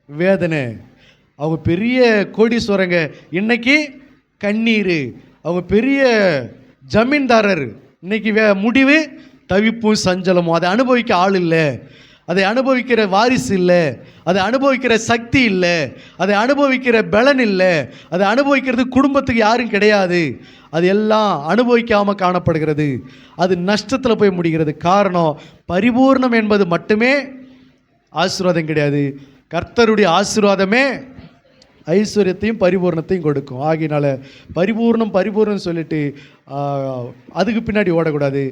[SPEAKER 3] வேதனை. அவங்க பெரிய கோடீஸ்வரங்க, இன்னைக்கு கண்ணீர். அவங்க பெரிய ஜமீன்தாரர், இன்னைக்கு முடிவு தவிப்பும் சஞ்சலமும். அதை அனுபவிக்க ஆள் இல்லை, அதை அனுபவிக்கிற வாரிசு இல்லை, அதை அனுபவிக்கிற சக்தி இல்லை, அதை அனுபவிக்கிற பலன் இல்லை, அதை அனுபவிக்கிறது குடும்பத்துக்கு யாரும் கிடையாது. அது எல்லாம் அனுபவிக்காமல் காணப்படுகிறது. அது நஷ்டத்தில் போய் முடிகிறது. காரணம், பரிபூர்ணம் என்பது மட்டுமே ஆசீர்வாதம் கிடையாது. கர்த்தருடைய ஆசீர்வாதமே ஐஸ்வர்யத்தையும் பரிபூர்ணத்தையும் கொடுக்கும். ஆகினால பரிபூர்ணம் சொல்லிட்டு அதுக்கு பின்னாடி ஓடக்கூடாது.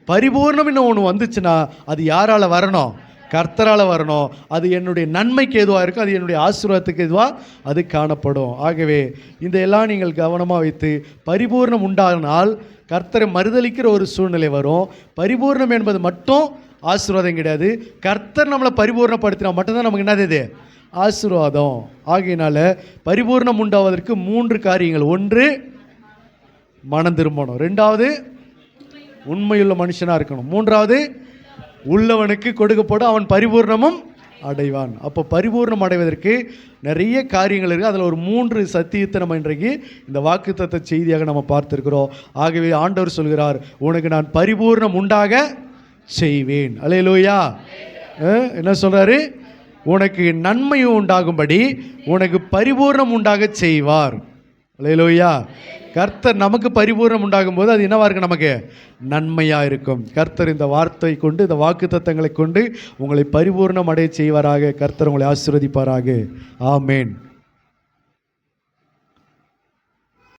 [SPEAKER 3] பரிபூர்ணம் இன்னும் ஒன்று வந்துச்சுன்னா அது யாரால் வரணும்? கர்த்தரால் வரணும். அது என்னுடைய நன்மைக்கு எதுவாக இருக்கும், அது என்னுடைய ஆசீர்வாதத்துக்கு எதுவாக அது காணப்படும். ஆகவே இதையெல்லாம் நீங்கள் கவனமாக வைத்து பரிபூர்ணம் உண்டானால் கர்த்தரை மறுதலிக்கிற ஒரு சூழ்நிலை வரும். பரிபூர்ணம் என்பது மட்டும் ஆசீர்வாதம் கிடையாது. கர்த்தர் நம்மளை பரிபூர்ணப்படுத்தினா மட்டும்தான் நமக்கு என்னது? இது ஆசீர்வாதம். ஆகையினால பரிபூர்ணம் உண்டாவதற்கு 3 காரியங்கள். 1 மனம் திரும்பணும். 2வது உண்மையுள்ள மனுஷனாக இருக்கணும். 3வது உள்ளவனுக்கு கொடுக்கப்படும், அவன் பரிபூர்ணமும் அடைவான். அப்போ பரிபூர்ணம் அடைவதற்கு நிறைய காரியங்கள் இருக்குது. அதில் ஒரு 3 சத்தியத்தை நம்ம இன்றைக்கு இந்த வாக்குத்தத்த செய்தியாக நம்ம பார்த்துருக்கிறோம். ஆகவே ஆண்டவர் சொல்கிறார், உனக்கு நான் பரிபூர்ணம் உண்டாக செய்வேன். அல்லேலூயா. என்ன சொல்கிறாரு? உனக்கு நன்மையும் உண்டாகும்படி உனக்கு பரிபூர்ணம் உண்டாக செய்வார். அல்லேலூயா. கர்த்தர் நமக்கு பரிபூர்ணம் உண்டாகும் போது அது என்னவா இருக்கும்? நமக்கு நன்மையாக இருக்கும். கர்த்தர் இந்த வார்த்தை கொண்டு, இந்த வாக்குத்தத்தங்களை கொண்டு உங்களை பரிபூர்ணம் அடைய செய்வாராக. கர்த்தர் உங்களை ஆசீர்வதிப்பாராக. ஆமேன்.